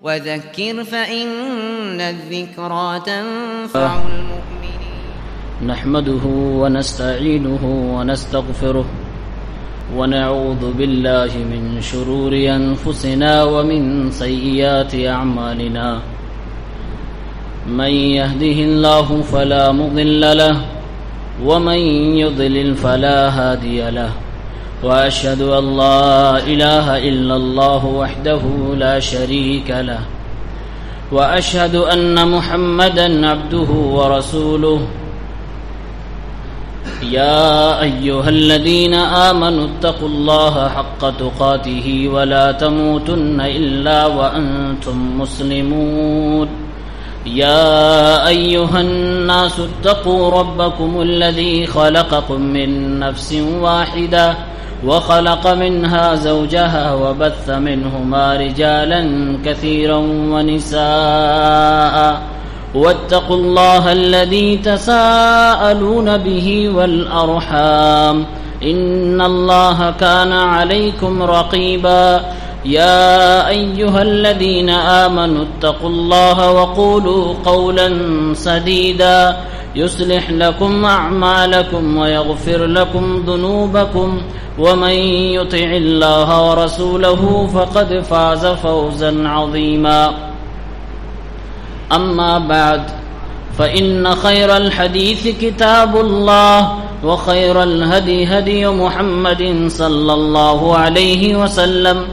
وذكر فإن الذكرى تنفع المؤمنين نحمده ونستعينه ونستغفره ونعوذ بالله من شرور أنفسنا ومن سيئات أعمالنا من يهده الله فلا مضل له ومن يضلل فلا هادي له وأشهد أن لا إله إلا الله وحده لا شريك له وأشهد أن محمدا عبده ورسوله يا أيها الذين آمنوا اتقوا الله حق تقاته ولا تموتن إلا وأنتم مسلمون يا أيها الناس اتقوا ربكم الذي خلقكم من نفس واحدة وخلق منها زوجها وبث منهما رجالا كثيرا ونساء واتقوا الله الذي تساءلون به والأرحام إن الله كان عليكم رقيبا يا أيها الذين آمنوا اتقوا الله وقولوا قولا سديدا يصلح لكم أعمالكم ويغفر لكم ذنوبكم ومن يطع الله ورسوله فقد فاز فوزا عظيما أما بعد فإن خير الحديث كتاب الله وخير الهدي هدي محمد صلى الله عليه وسلم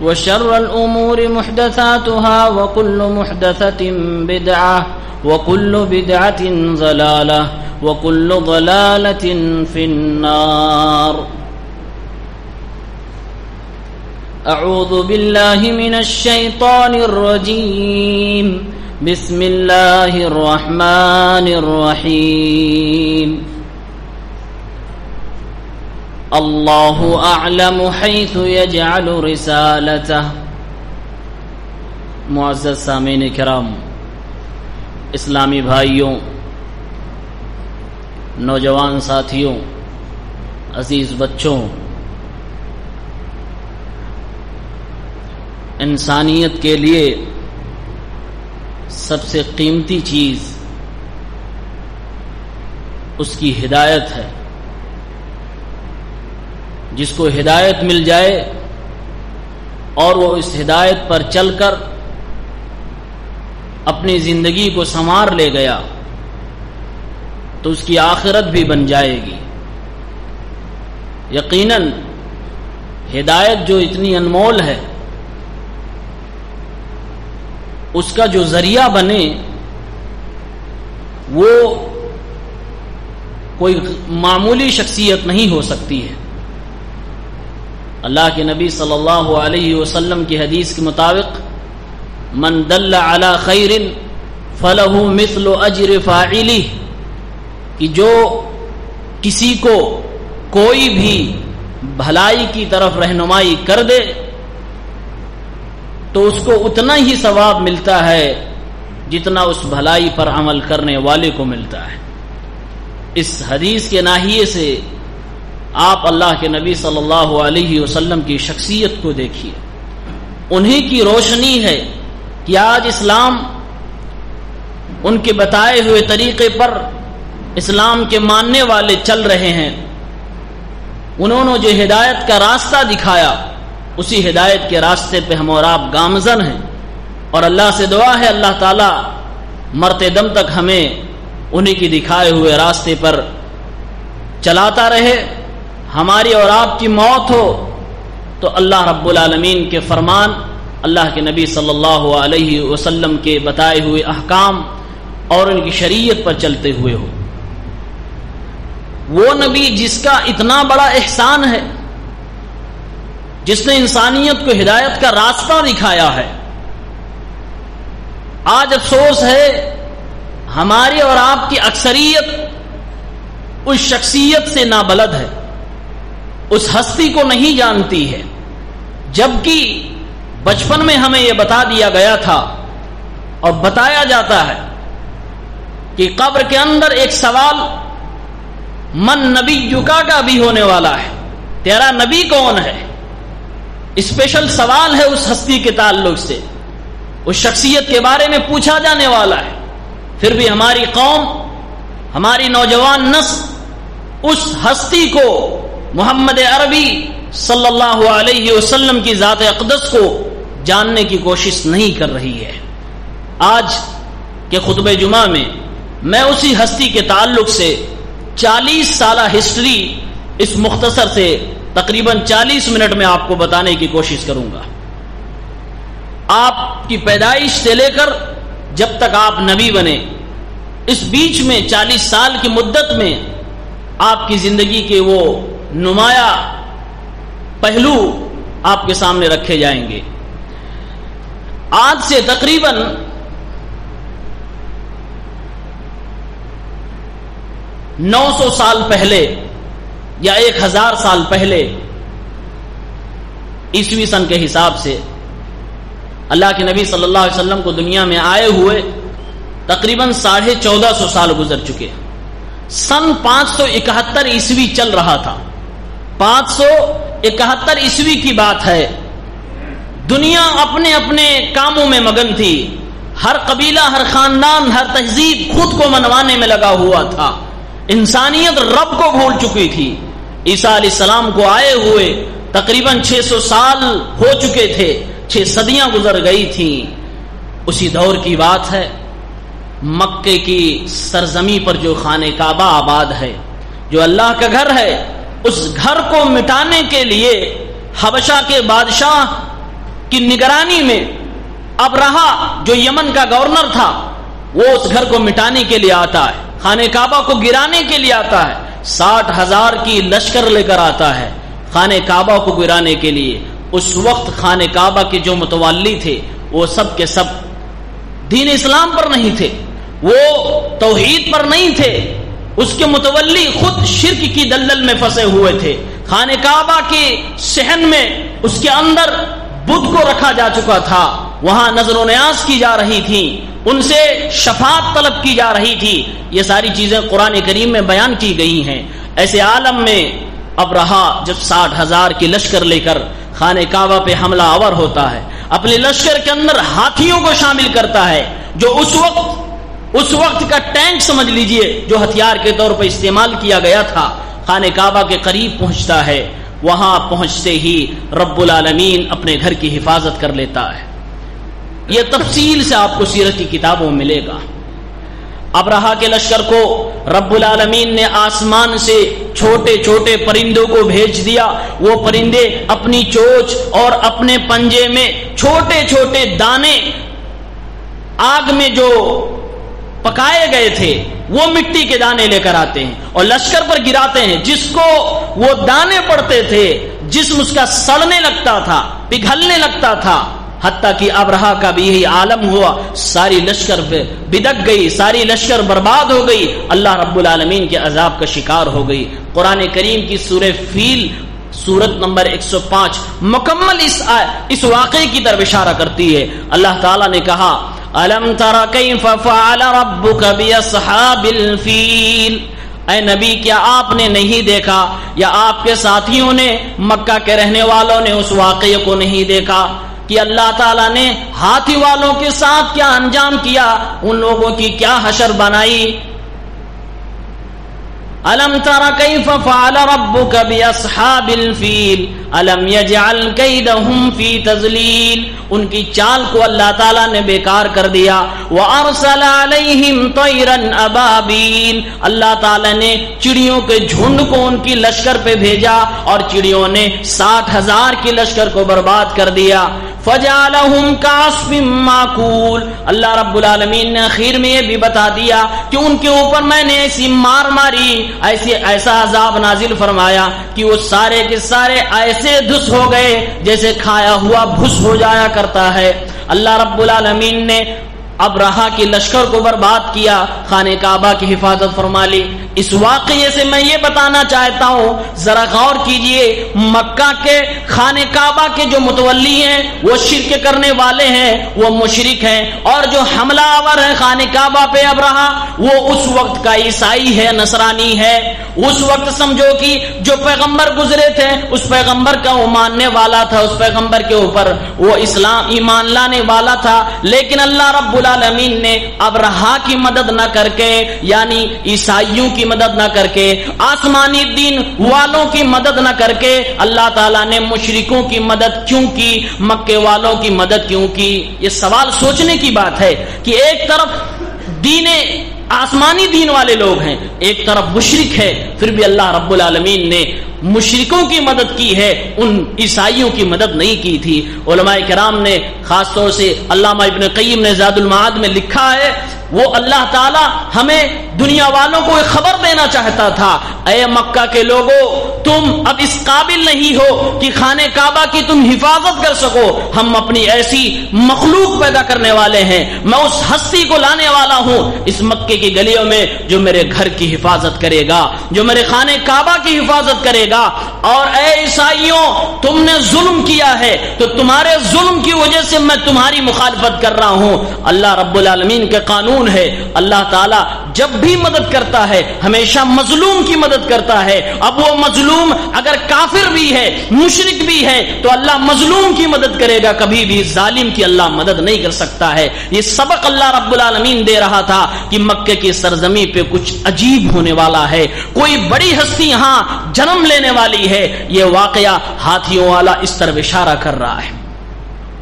وشر الأمور محدثاتها وكل محدثة بدعة وكل بدعة ضلالة وكل ضلالة في النار أعوذ بالله من الشيطان الرجيم بسم الله الرحمن الرحيم الله أعلم حيث يجعل رسالته. معزز سامعین کرام، اسلامی بھائیوں، نوجوان ساتھیوں، عزیز بچوں، انسانیت کے لیے سب سے قیمتی چیز اس کی ہدایت ہے. جس کو ہدایت مل جائے اور وہ اس ہدایت پر چل کر اپنی زندگی کو سنوار لے گیا تو اس کی آخرت بھی بن جائے گی. یقیناً ہدایت جو اتنی انمول ہے، اس کا جو ذریعہ بنے وہ کوئی معمولی شخصیت نہیں ہو سکتی ہے. اللہ کے نبی صلی اللہ علیہ وسلم کی حدیث کے مطابق من دل علی خیر فلہ مثل اجر فاعلہ، کہ جو کسی کو کوئی بھی بھلائی کی طرف رہنمائی کر دے تو اس کو اتنا ہی ثواب ملتا ہے جتنا اس بھلائی پر عمل کرنے والے کو ملتا ہے. اس حدیث کے ناحیے سے آپ اللہ کے نبی صلی اللہ علیہ وسلم کی شخصیت کو دیکھیے. انہی کی روشنی ہے کہ آج اسلام ان کے بتائے ہوئے طریقے پر اسلام کے ماننے والے چل رہے ہیں. انہوں نے جو ہدایت کا راستہ دکھایا، اسی ہدایت کے راستے پہ ہم اور آپ گامزن ہیں، اور اللہ سے دعا ہے اللہ تعالی مرتے دم تک ہمیں انہی کی دکھائے ہوئے راستے پر چلاتا رہے. ہماری اور آپ کی موت ہو تو اللہ رب العالمین کے فرمان، اللہ کے نبی صلی اللہ علیہ وسلم کے بتائے ہوئے احکام اور ان کی شریعت پر چلتے ہوئے ہو. وہ نبی جس کا اتنا بڑا احسان ہے، جس نے انسانیت کو ہدایت کا راستہ دکھایا ہے، آج افسوس ہے ہماری اور آپ کی اکثریت اس شخصیت سے نابلد ہے، اس ہستی کو نہیں جانتی ہے. جبکہ بچپن میں ہمیں یہ بتا دیا گیا تھا اور بتایا جاتا ہے کہ قبر کے اندر ایک سوال من نبیُّکا کا بھی ہونے والا ہے، تیرا نبی کون ہے؟ اسپیشل سوال ہے اس ہستی کے تعلق سے. اس شخصیت کے بارے میں پوچھا جانے والا ہے، پھر بھی ہماری قوم، ہماری نوجوان نسل اس ہستی کو، محمد عربی صلی اللہ علیہ وسلم کی ذات اقدس کو جاننے کی کوشش نہیں کر رہی ہے۔ آج کے خطبہ جمعہ میں میں اسی ہستی کے تعلق سے 40 سالہ ہسٹری اس مختصر سے تقریباً 40 منٹ میں آپ کو بتانے کی کوشش کروں گا۔ آپ کی پیدائش سے لے کر جب تک آپ نبی بنے، اس بیچ میں 40 سال کی مدت میں آپ کی زندگی کے وہ نمایاں پہلو آپ کے سامنے رکھے جائیں گے۔ آج سے تقریباً 900 سال پہلے یا 1000 سال پہلے عیسوی سن کے حساب سے اللہ کے نبی صلی اللہ علیہ وسلم کو دنیا میں آئے ہوئے تقریباً 1450 سال گزر چکے۔ سن 571 عیسوی چل رہا تھا، 571 عیسوی کی بات ہے۔ دنیا اپنے اپنے کاموں میں مگن تھی، ہر قبیلہ، ہر خاندان، ہر تہذیب خود کو منوانے میں لگا ہوا تھا۔ انسانیت رب کو بھول چکی تھی۔ عیسیٰ علیہ السلام کو آئے ہوئے تقریباً 600 سال ہو چکے تھے، 6 صدیاں گزر گئی تھیں۔ اسی دور کی بات ہے، مکے کی سرزمین پر جو خانہ کعبہ آباد ہے، جو اللہ کا گھر ہے، اس گھر کو مٹانے کے لیے حبشہ کے بادشاہ کی نگرانی میں ابرہہ جو یمن کا گورنر تھا، وہ اس گھر کو مٹانے کے لیے آتا ہے، خانہ کعبہ کو گرانے کے لیے آتا ہے، 60,000 کی لشکر لے کر آتا ہے خانہ کعبہ کو گرانے کے لیے۔ اس وقت خانہ کعبہ کے جو متولی تھے وہ سب کے سب دین اسلام پر نہیں تھے، وہ توحید پر نہیں تھے، اس کے متولی خود شرک کی دلدل میں پھنسے ہوئے تھے۔ خانہ کعبہ کے صحن میں اس کے اندر بدھ کو رکھا جا چکا تھا، وہاں نظر و نیاز کی جا رہی تھی، ان سے شفاعت طلب کی جا رہی تھی۔ یہ ساری چیزیں قرآن کریم میں بیان کی گئی ہیں۔ ایسے عالم میں ابرہہ جب 60,000 کی لشکر لے کر خانہ کعبہ پہ حملہ آور ہوتا ہے، اپنے لشکر کے اندر ہاتھیوں کو شامل کرتا ہے، جو اس وقت کا ٹینک سمجھ لیجئے جو ہتھیار کے طور پر استعمال کیا گیا تھا۔ خانہ کعبہ کے قریب پہنچتا ہے، وہاں پہنچتے ہی رب العالمین اپنے گھر کی حفاظت کر لیتا ہے۔ یہ تفصیل سے آپ کو سیرت کی کتابوں میں ملے گا۔ ابرہہ کے لشکر کو رب العالمین نے آسمان سے چھوٹے چھوٹے پرندوں کو بھیج دیا۔ وہ پرندے اپنی چونچ اور اپنے پنجے میں چھوٹے چھوٹے دانے آگ میں جو پکائے گئے تھے وہ مٹی کے دانے لے کر آتے ہیں اور لشکر پر گراتے ہیں۔ جس کو وہ دانے پڑتے تھے جسم اس کا سڑنے لگتا تھا، پگھلنے لگتا تھا، حتیٰ کہ ابرہہ کا بھی یہی عالم ہوا، ساری لشکر پہ بدک گئی، ساری لشکر برباد ہو گئی، اللہ رب العالمین کے عذاب کا شکار ہو گئی۔ قرآن کریم کی سورہ فیل سورت نمبر 105 مکمل اس واقعے کی طرف اشارہ کرتی ہے۔ اللہ تعالیٰ نے کہا أَلَمْ تَرَ كَيْفَ فَعَلَ رَبُّكَ بِأَصْحَابِ الْفِيلِ، اے نبی کیا آپ نے نہیں دیکھا یا آپ کے ساتھیوں نے، مکہ کے رہنے والوں نے اس واقعے کو نہیں دیکھا کہ اللہ تعالیٰ نے ہاتھی والوں کے ساتھ کیا انجام کیا، ان لوگوں کی کیا حشر بنائی۔ أَلَمْ تَرَ كَيْفَ فَعَلَ رَبُّكَ بِأَصْحَابِ الْفِيلِ أَلَمْ يَجْعَلْ كَيْدَهُمْ فِي تَضْلِيلٍ، ان کی چال کو اللہ تعالیٰ نے بیکار کر دیا۔ وَأَرْسَلَ عَلَيْهِمْ طَيْرًا أَبَابِيلَ، اللہ تعالیٰ نے چڑیوں کے جھنڈ کو ان کی لشکر پہ بھیجا اور چڑیوں نے 60,000 کی لشکر کو برباد کر دیا۔ فَجَعَلَهُمْ كَعَصْفٍ مَّأْكُولٍ، اللہ رب العالمین نے اخیر میں یہ بھی بتا دیا کہ ان کے اوپر میں نے ایسی مار ماری، ایسا عذاب نازل فرمایا کہ وہ سارے کے سارے ایسے دھس ہو گئے جیسے کھایا ہوا بھس ہو جایا کرتا ہے۔ اللہ رب العالمین نے ابرہہ کی لشکر کو برباد کیا، خانہ کعبہ کی حفاظت فرما لی۔ اس واقعے سے میں یہ بتانا چاہتا ہوں، ذرا غور کیجئے، مکہ کے خانہ کعبہ کے جو متولی ہیں وہ شرک کرنے والے ہیں، وہ مشرک ہیں، اور جو حملہ آور ہے خانہ کعبہ پہ ابرہہ وہ اس وقت کا عیسائی ہے، نصرانی ہے۔ اس وقت سمجھو کہ جو پیغمبر گزرے تھے اس پیغمبر کا وہ ماننے والا تھا، اس پیغمبر کے اوپر وہ اسلام ایمان لانے والا تھا، لیکن اللہ رب العالمین نے ابرہہ کی مدد نہ کر کے، یعنی عیسائیوں کی مدد نہ کر کے، آسمانی دین والوں کی مدد نہ کر کے، اللہ تعالیٰ نے مشرکوں کی مدد کیوں کی، مکے والوں کی مدد کیوں کی؟ یہ سوال سوچنے کی بات ہے کہ ایک طرف دین آسمانی دین والے لوگ ہیں، ایک طرف مشرک ہے، پھر بھی اللہ رب العالمین نے مشرکوں کی مدد کی ہے، ان عیسائیوں کی مدد نہیں کی تھی۔ علماء کرام نے خاص طور سے علامہ ابن قیم نے زاد المعاد میں لکھا ہے، وہ اللہ تعالی ہمیں دنیا والوں کو ایک خبر دینا چاہتا تھا، اے مکہ کے لوگوں، تم اب اس قابل نہیں ہو کہ خانہ کعبہ کی تم حفاظت کر سکو، ہم اپنی ایسی مخلوق پیدا کرنے والے ہیں، میں اس ہستی کو لانے والا ہوں اس مکے کی گلیوں میں جو میرے گھر کی حفاظت کرے گا، جو میرے خانہ کعبہ کی حفاظت کرے گا۔ اور اے عیسائیوں، تم نے ظلم کیا ہے تو تمہارے ظلم کی وجہ سے میں تمہاری مخالفت کر رہا ہوں۔ اللہ رب العالمین کے قانون ہے، اللہ تعالیٰ جب بھی مدد کرتا ہے ہمیشہ مظلوم کی مدد کرتا ہے۔ اب وہ مظلوم اگر کافر بھی ہے، مشرک بھی ہے، تو اللہ مظلوم کی مدد کرے گا، کبھی بھی ظالم کی اللہ مدد نہیں کر سکتا ہے۔ یہ سبق اللہ رب العالمین دے رہا تھا کہ مکے کی سرزمین پہ کچھ عجیب ہونے والا ہے، کوئی بڑی ہستی یہاں جنم لینے والی ہے۔ یہ واقعہ ہاتھیوں والا اس طرف اشارہ کر رہا ہے۔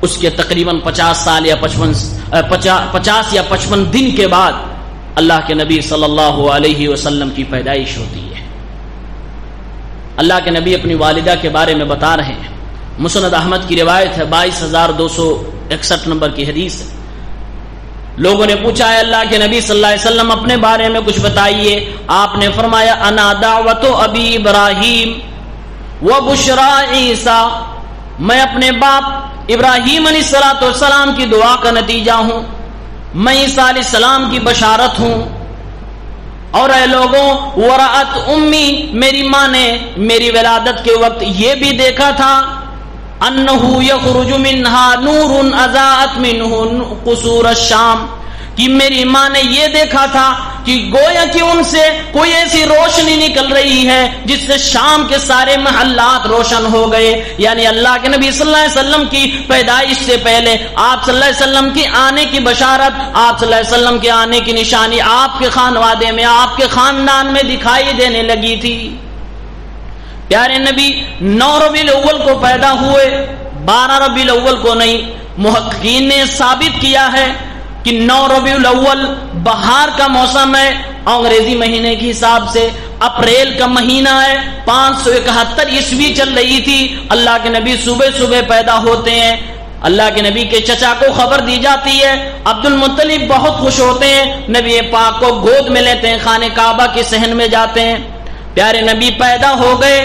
اس کے تقریباً 50 سال یا 50 یا 55 دن کے بعد اللہ کے نبی صلی اللہ علیہ وسلم کی پیدائش ہوتی ہے۔ اللہ کے نبی اپنی والدہ کے بارے میں بتا رہے ہیں، مسند احمد کی روایت ہے، 22,261 نمبر کی حدیث ہے۔ لوگوں نے پوچھا ہے اللہ کے نبی صلی اللہ علیہ وسلم اپنے بارے میں کچھ بتائیے۔ آپ نے فرمایا انا دعوت ابی ابراہیم و بشرا عیسیٰ، میں اپنے باپ ابراہیم علیہ السلام کی دعا کا نتیجہ ہوں، میں عیسیٰ علیہ السلام کی بشارت ہوں۔ اور اے لوگوں، ورأت امی، میری ماں نے میری ولادت کے وقت یہ بھی دیکھا تھا، انہو یخرج منہا نور اضاءت منہ قصور الشام، کہ میری ماں نے یہ دیکھا تھا کہ گویا کہ ان سے کوئی ایسی روشنی نکل رہی ہے جس سے شام کے سارے محلات روشن ہو گئے۔ یعنی اللہ کے نبی صلی اللہ علیہ وسلم کی پیدائش سے پہلے آپ صلی اللہ علیہ وسلم کی آنے کی بشارت، آپ صلی اللہ علیہ وسلم کے آنے کی نشانی آپ کے خانوادے میں، آپ کے خاندان میں دکھائی دینے لگی تھی۔ پیارے نبی 9 ربیع الاول کو پیدا ہوئے، 12 ربیع الاول کو نہیں۔ محققین نے ثابت کیا ہے کہ 9 ربیع الاول بہار کا موسم ہے، انگریزی مہینے کے حساب سے اپریل کا مہینہ ہے، 571 عیسوی چل رہی تھی۔ اللہ کے نبی صبح صبح پیدا ہوتے ہیں۔ اللہ کے نبی کے چچا کو خبر دی جاتی ہے، عبد المطلب بہت خوش ہوتے ہیں، نبی پاک کو گود میں لیتے ہیں، خانہ کعبہ کے صحن میں جاتے ہیں۔ پیارے نبی پیدا ہو گئے،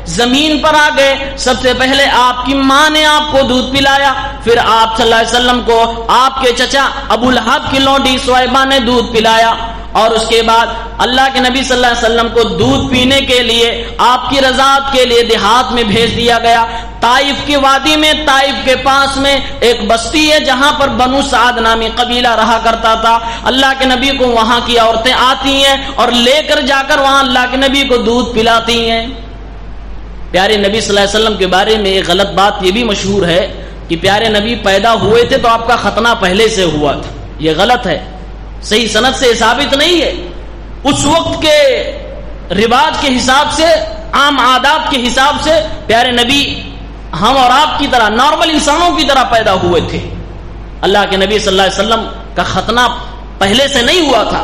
زمین پر آ گئے، سب سے پہلے آپ کی ماں نے آپ کو دودھ پلایا، پھر آپ صلی اللہ علیہ وسلم کو آپ کے چچا ابو لہب کی لونڈی سویبہ نے دودھ پلایا، اور اس کے بعد اللہ کے نبی صلی اللہ علیہ وسلم کو دودھ پینے کے لیے آپ کی رضاعت کے لیے دیہات میں بھیج دیا گیا۔ طائف کی وادی میں، طائف کے پاس میں ایک بستی ہے جہاں پر بنو سعد نامی قبیلہ رہا کرتا تھا۔ اللہ کے نبی کو وہاں کی عورتیں آتی ہیں اور لے کر جا کر وہاں اللہ کے نبی کو دودھ پلاتی ہیں۔ پیارے نبی صلی اللہ علیہ وسلم کے بارے میں ایک غلط بات یہ بھی مشہور ہے کہ پیارے نبی پیدا ہوئے تھے تو آپ کا ختنہ پہلے سے ہوا تھا۔ یہ غلط ہے، صحیح سند سے ثابت نہیں ہے۔ اس وقت کے رواج کے حساب سے، عام عادات کے حساب سے پیارے نبی ہم اور آپ کی طرح نارمل انسانوں کی طرح پیدا ہوئے تھے۔ اللہ کے نبی صلی اللہ علیہ وسلم کا ختنہ پہلے سے نہیں ہوا تھا،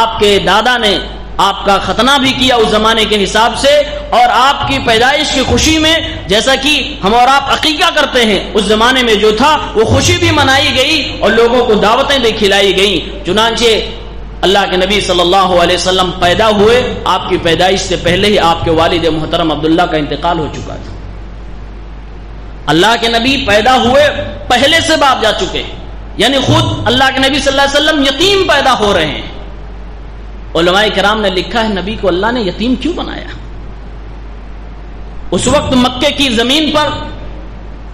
آپ کے دادا نے آپ کا ختنہ بھی کیا اس زمانے کے حساب سے، اور آپ کی پیدائش کی خوشی میں جیسا کہ ہم اور آپ عقیقہ کرتے ہیں، اس زمانے میں جو تھا وہ خوشی بھی منائی گئی اور لوگوں کو دعوتیں بھی کھلائی گئیں۔ چنانچہ اللہ کے نبی صلی اللہ علیہ وسلم پیدا ہوئے، آپ کی پیدائش سے پہلے ہی آپ کے والد محترم عبداللہ کا انتقال ہو چکا تھا۔ اللہ کے نبی پیدا ہوئے پہلے سے باپ جا چکے ہیں، یعنی خود اللہ کے نبی صلی اللہ علیہ وسلم یتیم پیدا ہو رہے ہیں۔ علماء کرام نے لکھا ہے نبی کو اللہ نے یتیم کیوں بنایا؟ اس وقت مکے کی زمین پر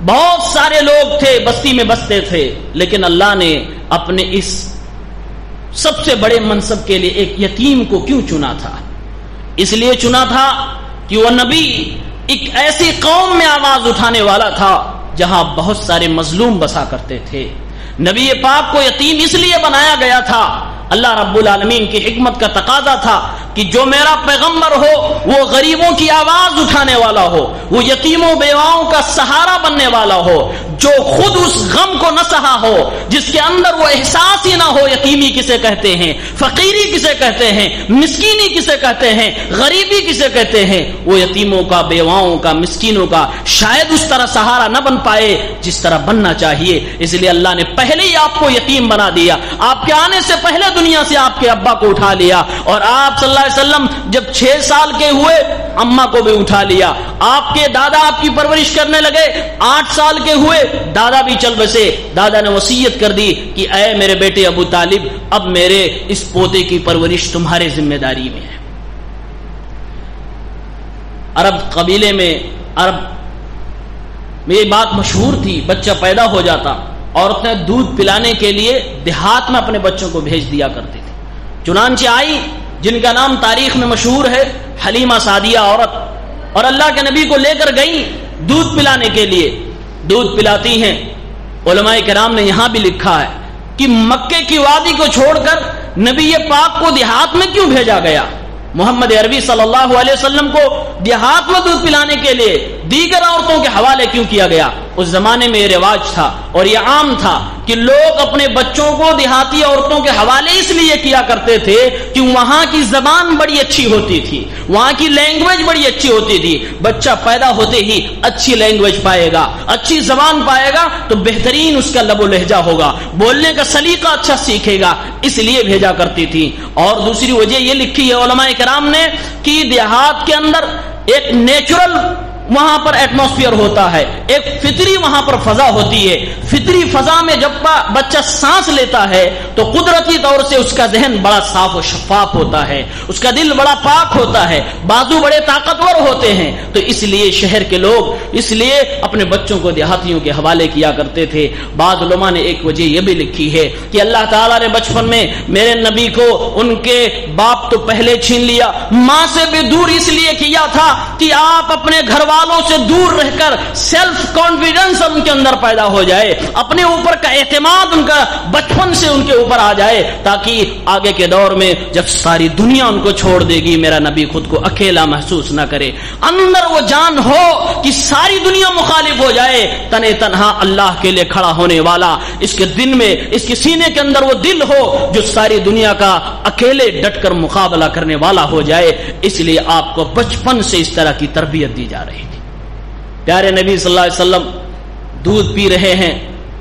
بہت سارے لوگ تھے، بستی میں بستے تھے، لیکن اللہ نے اپنے اس سب سے بڑے منصب کے لیے ایک یتیم کو کیوں چنا تھا؟ اس لیے چنا تھا کہ وہ نبی ایک ایسی قوم میں آواز اٹھانے والا تھا جہاں بہت سارے مظلوم بسا کرتے تھے۔ نبی پاک کو یتیم اس لیے بنایا گیا تھا، اللہ رب العالمین کی حکمت کا تقاضا تھا کہ جو میرا پیغمبر ہو وہ غریبوں کی آواز اٹھانے والا ہو، وہ یتیموں بیواؤں کا سہارا بننے والا ہو، جو خود اس غم کو نہ سہا ہو، جس کے اندر وہ احساس ہی نہ ہو یتیمی کسے کہتے ہیں، فقیری کسے کہتے ہیں، مسکینی کسے کہتے ہیں، غریبی کسے کہتے ہیں، وہ یتیموں کا، بیواؤں کا، مسکینوں کا شاید اس طرح سہارا نہ بن پائے جس طرح بننا چاہیے، اس لیے اللہ نے پہلے ہی آپ کو یتیم بنا دیا۔ آپ کے آنے سے پہلے دنیا سے آپ کے ابا کو اٹھا لیا، اور آپ صلی اللہ علیہ وسلم جب 6 سال کے ہوئے اماں کو بھی اٹھا لیا۔ آپ کے دادا آپ کی پرورش کرنے لگے، 8 سال کے ہوئے دادا بھی چل بسے۔ دادا نے وصیت کر دی کہ اے میرے بیٹے ابو طالب، اب میرے اس پوتے کی پرورش تمہارے ذمہ داری میں ہے۔ عرب قبیلے میں، عرب میں یہ بات مشہور تھی، بچہ پیدا ہو جاتا عورتیں دودھ پلانے کے لیے دیہات میں اپنے بچوں کو بھیج دیا کرتی تھی۔ چنانچہ آئی جن کا نام تاریخ میں مشہور ہے، حلیمہ سعدیہ عورت، اور اللہ کے نبی کو لے کر گئی دودھ پلانے کے لیے، دودھ پلاتی ہیں۔ علماء کرام نے یہاں بھی لکھا ہے کہ مکے کی وادی کو چھوڑ کر نبی پاک کو دیہات میں کیوں بھیجا گیا؟ محمد عربی صلی اللہ علیہ وسلم کو دیہات میں دودھ پلانے کے لیے دیگر عورتوں کے حوالے کیوں کیا گیا؟ اس زمانے میں یہ رواج تھا اور یہ عام تھا کہ لوگ اپنے بچوں کو دیہاتی عورتوں کے حوالے اس لیے کیا کرتے تھے کہ وہاں کی زبان بڑی اچھی ہوتی تھی، وہاں کی لینگویج بڑی اچھی ہوتی تھی۔ بچہ پیدا ہوتے ہی اچھی لینگویج پائے گا، اچھی زبان پائے گا تو بہترین اس کا لب و لہجہ ہوگا، بولنے کا سلیقہ اچھا سیکھے گا، اس لیے بھیجا کرتی تھی۔ اور دوسری وجہ یہ لکھی ہے علماء کرام نے کہ دیہات کے اندر ایک نیچرل وہاں پر ایٹماسفیئر ہوتا ہے، ایک فطری وہاں پر فضا ہوتی ہے۔ فطری فضا میں جب بچہ سانس لیتا ہے تو قدرتی طور سے اس کا ذہن بڑا صاف و شفاف ہوتا ہے، اس کا دل بڑا پاک ہوتا ہے، بازو بڑے طاقتور ہوتے ہیں۔ تو اس لیے شہر کے لوگ اس لیے اپنے بچوں کو دیہاتیوں کے حوالے کیا کرتے تھے۔ بعض علماء نے ایک وجہ یہ بھی لکھی ہے کہ اللہ تعالیٰ نے بچپن میں میرے نبی کو ان کے باپ تو پہلے چھین لیا، ماں سے بھی دور اس لیے کیا تھا کہ آپ اپنے گھر والوں سے دور رہ کر سیلف کانفیڈنس ان کے اندر پیدا ہو جائے، اپنے اوپر کا اعتماد ان کا بچپن سے ان کے اوپر آ جائے، تاکہ آگے کے دور میں جب ساری دنیا ان کو چھوڑ دے گی میرا نبی خود کو اکیلا محسوس نہ کرے، اندر وہ جان ہو کہ ساری دنیا مخالف ہو جائے، تنے تنہا اللہ کے لیے کھڑا ہونے والا، اس کے دل میں، اس کے سینے کے اندر وہ دل ہو جو ساری دنیا کا اکیلے ڈٹ کر مقابلہ کرنے والا ہو جائے۔ اس لیے آپ کو بچپن سے اس طرح کی تربیت دی جا رہی تھی۔ پیارے نبی صلی اللہ علیہ وسلم دودھ پی رہے ہیں،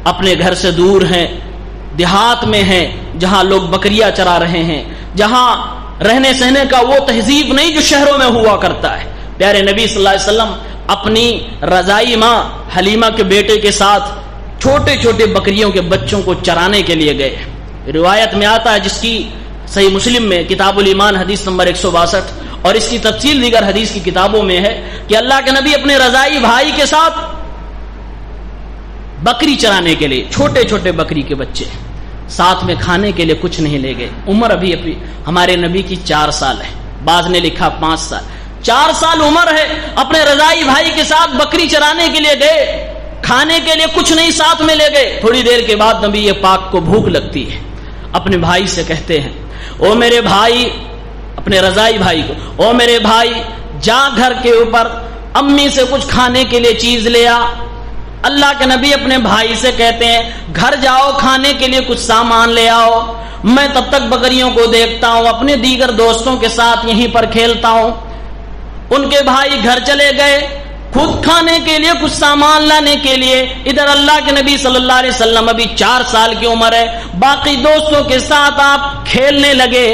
اپنے گھر سے دور ہیں، دیہات میں ہیں جہاں لوگ بکریاں چرا رہے ہیں، جہاں رہنے سہنے کا وہ تہذیب نہیں جو شہروں میں ہوا کرتا ہے۔ پیارے نبی صلی اللہ علیہ وسلم اپنی رضائی ماں حلیمہ کے بیٹے کے ساتھ چھوٹے چھوٹے بکریوں کے بچوں کو چرانے کے لیے گئے۔ روایت میں آتا ہے جس کی صحیح مسلم میں کتاب الایمان حدیث نمبر 162 اور اس کی تفصیل دیگر حدیث کی کتابوں میں ہے کہ اللہ کے نبی اپنے رضائی بھائی کے ساتھ بکری چرانے کے لیے، چھوٹے چھوٹے بکری کے بچے ساتھ میں، کھانے کے لیے کچھ نہیں لے گئے۔ عمر ابھی ہمارے نبی کی 4 سال ہے، بعض نے لکھا 5 سال، 4 سال عمر ہے، اپنے رضائی بھائی کے ساتھ بکری چرانے کے لیے گئے، کھانے کے لیے کچھ نہیں ساتھ میں لے گئے۔ تھوڑی دیر کے بعد نبی پاک کو بھوک لگتی ہے، اپنے بھائی سے کہتے ہیں او میرے بھائی، اپنے رضائی بھائی کو، او میرے بھائی جا گھر کے اوپر امی سے کچھ کھانے کے لیے چیز لے آ۔ اللہ کے نبی اپنے بھائی سے کہتے ہیں گھر جاؤ، کھانے کے لیے کچھ سامان لے آؤ، میں تب تک بکریوں کو دیکھتا ہوں، اپنے دیگر دوستوں کے ساتھ یہیں پر کھیلتا ہوں۔ ان کے بھائی گھر چلے گئے، خود کھانے کے لیے کچھ سامان لانے کے لیے، ادھر اللہ کے نبی صلی اللہ علیہ وسلم ابھی 4 سال کی عمر ہے، باقی دوستوں کے ساتھ آپ کھیلنے لگے۔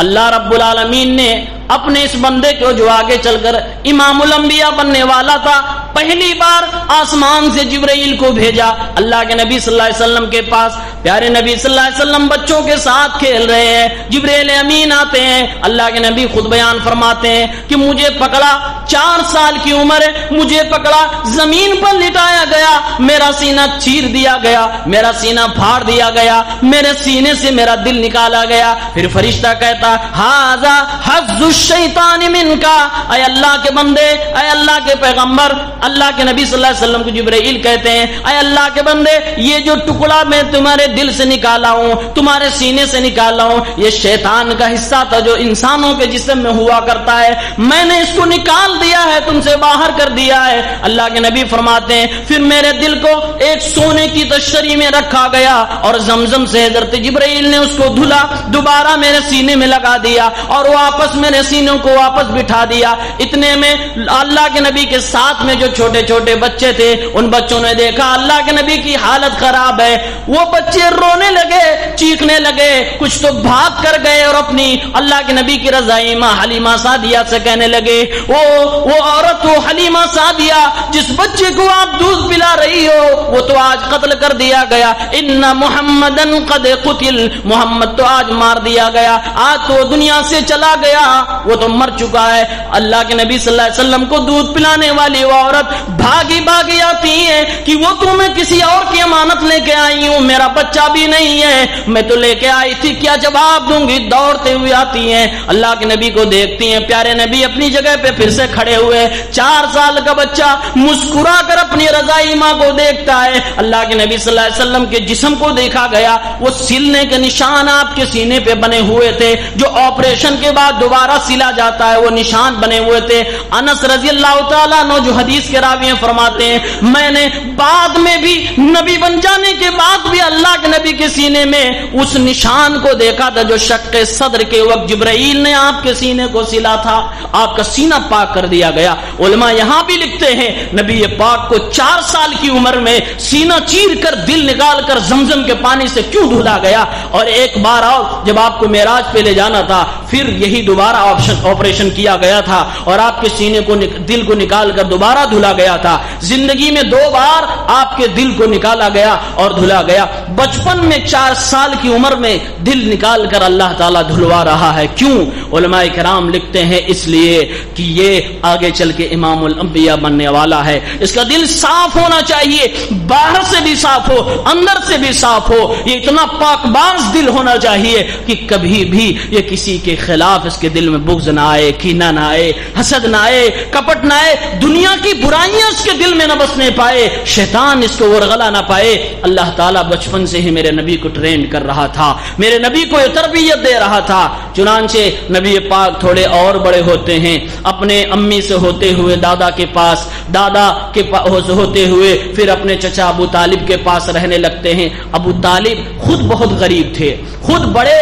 اللہ رب العالمین نے اپنے اس بندے کو جو آگے چل کر امام الانبیاء بننے والا تھا، پہلی بار آسمان سے جبرائیل کو بھیجا اللہ کے نبی صلی اللہ علیہ وسلم کے پاس۔ پیارے نبی صلی اللہ علیہ وسلم بچوں کے ساتھ کھیل رہے ہیں، جبرائیل امین آتے ہیں، اللہ کے نبی خود بیان فرماتے ہیں کہ مجھے پکڑا، 4 سال کی عمر ہے، مجھے پکڑا، زمین پر لٹایا گیا، میرا سینہ چیر دیا گیا، میرا سینہ پھاڑ دیا گیا، میرے سینے سے میرا دل نکالا گیا۔ پھر فرشتہ کہتا ھذا حظ الشیطان منک، اے اللہ کے بندے، اے اللہ کے پیغمبر، اللہ کے نبی صلی اللہ علیہ وسلم کو جبرائیل کہتے ہیں اے اللہ کے بندے، یہ جو ٹکڑا میں تمہارے دل سے نکالا ہوں، تمہارے سینے سے نکالا ہوں، یہ شیطان کا حصہ تھا جو انسانوں کے جسم میں ہوا کرتا ہے، میں نے اس کو نکال دیا ہے، تم سے باہر کر دیا ہے۔ اللہ کے نبی فرماتے ہیں پھر میرے دل کو ایک سونے کی تشتری میں رکھا گیا اور زمزم سے حضرت جبرائیل نے اس کو دھلا، دوبارہ میرے سینے میں لگا دیا اور واپس میرے سینوں کو واپس بٹھا دیا۔ اتنے میں اللہ کے نبی کے ساتھ میں جو چھوٹے چھوٹے بچے تھے، ان بچوں نے دیکھا اللہ کے نبی کی حالت خراب ہے، وہ بچے رونے لگے، چیخنے لگے، کچھ تو بھاگ کر گئے اور اپنی اللہ کے نبی کی رضائی ماں حلیمہ سعدیہ سے کہنے لگے وہ عورت، وہ حلیمہ سعدیہ جس بچے کو آپ دودھ پلا رہی ہو، وہ تو آج قتل کر دیا گیا، ان محمدن قد قتل، محمد تو آج مار دیا گیا، آج تو دنیا سے چلا گیا، وہ تو مر چکا ہے۔ اللہ کے نبی صلی اللہ علیہ وسلم کو دودھ پلانے والی وہ عورت بھاگی بھاگی آتی ہے کہ وہ تو میں کسی اور کی امانت لے کے آئی ہوں، میرا بچہ بھی نہیں ہے، میں تو لے کے آئی تھی، کیا جواب دوں گی؟ دوڑتے ہوئے آتی ہیں، اللہ کے نبی کو دیکھتی ہیں، پیارے نبی اپنی جگہ پہ پھر سے کھڑے ہوئے، 4 سال کا بچہ مسکرا کر اپنی رضائی ماں کو دیکھتا ہے۔ اللہ کے نبی صلی اللہ علیہ وسلم کے جسم کو دیکھا گیا، وہ سلنے کے نشان آپ کے سینے پہ بنے ہوئے تھے، جو آپریشن کے بعد دوبارہ سلا جاتا ہے، وہ نشان بنے ہوئے تھے۔ انس رضی اللہ تعالیٰ عنہ جو حدیث کے راوی ہیں فرماتے ہیں میں نے بعد میں بھی نبی بن جانے کے بعد بھی اللہ کے نبی کے سینے میں اس نشان کو دیکھا تھا جو شق صدر کے وقت جبرائیل نے آپ کے سینے کو سلا تھا، آپ کا سینہ پاک کر دیا گیا۔ علماء یہاں بھی لکھتے ہیں نبی پاک کو 4 سال کی عمر میں سینہ چیر کر دل نکال کر زمزم کے پانی سے کیوں دھلا گیا، اور ایک بار اور جب آپ کو معراج پہ لے جانا تھا پھر یہی دوبارہ آپریشن کیا گیا تھا اور آپ کے سینے کو دل کو نکال کر دوبارہ دھلا گیا تھا۔ زندگی میں 2 بار آپ کے دل کو نکالا گیا اور دھلا گیا، بچپن میں 4 سال کی عمر میں دل نکال کر اللہ تعالیٰ دھلوا رہا ہے۔ کیوں؟ علماء کرام لکھتے ہیں اس لیے کہ یہ آگے چل کے امام الانبیاء بننے والا ہے، اس کا دل صاف ہونا چاہیے، باہر سے بھی صاف ہو، اندر سے بھی صاف ہو، یہ اتنا پاک باز دل ہونا چاہیے کہ کبھی بھی یہ کسی کے خلاف اس کے دل میں بغض نہ آئے، کینہ نہ آئے، حسد نہ آئے، کپٹ نہ آئے، دنیا کی برائیاں اس کے دل میں نہ بسنے پائے، شیطان اس کو ورغلا نہ پائے۔ اللہ تعالیٰ بچپن سے ہی میرے نبی کو ٹرینڈ کر رہا تھا، میرے نبی کو یہ تربیت دے رہا تھا۔ چنانچہ نبی پاک تھوڑے اور بڑے ہوتے ہیں، اپنے امی سے ہوتے ہوئے دادا کے پاس، دادا کے پاس ہوتے ہوئے پھر اپنے چچا ابو طالب کے پاس رہنے لگتے ہیں۔ ابو طالب خود بہت غریب تھے، خود بڑے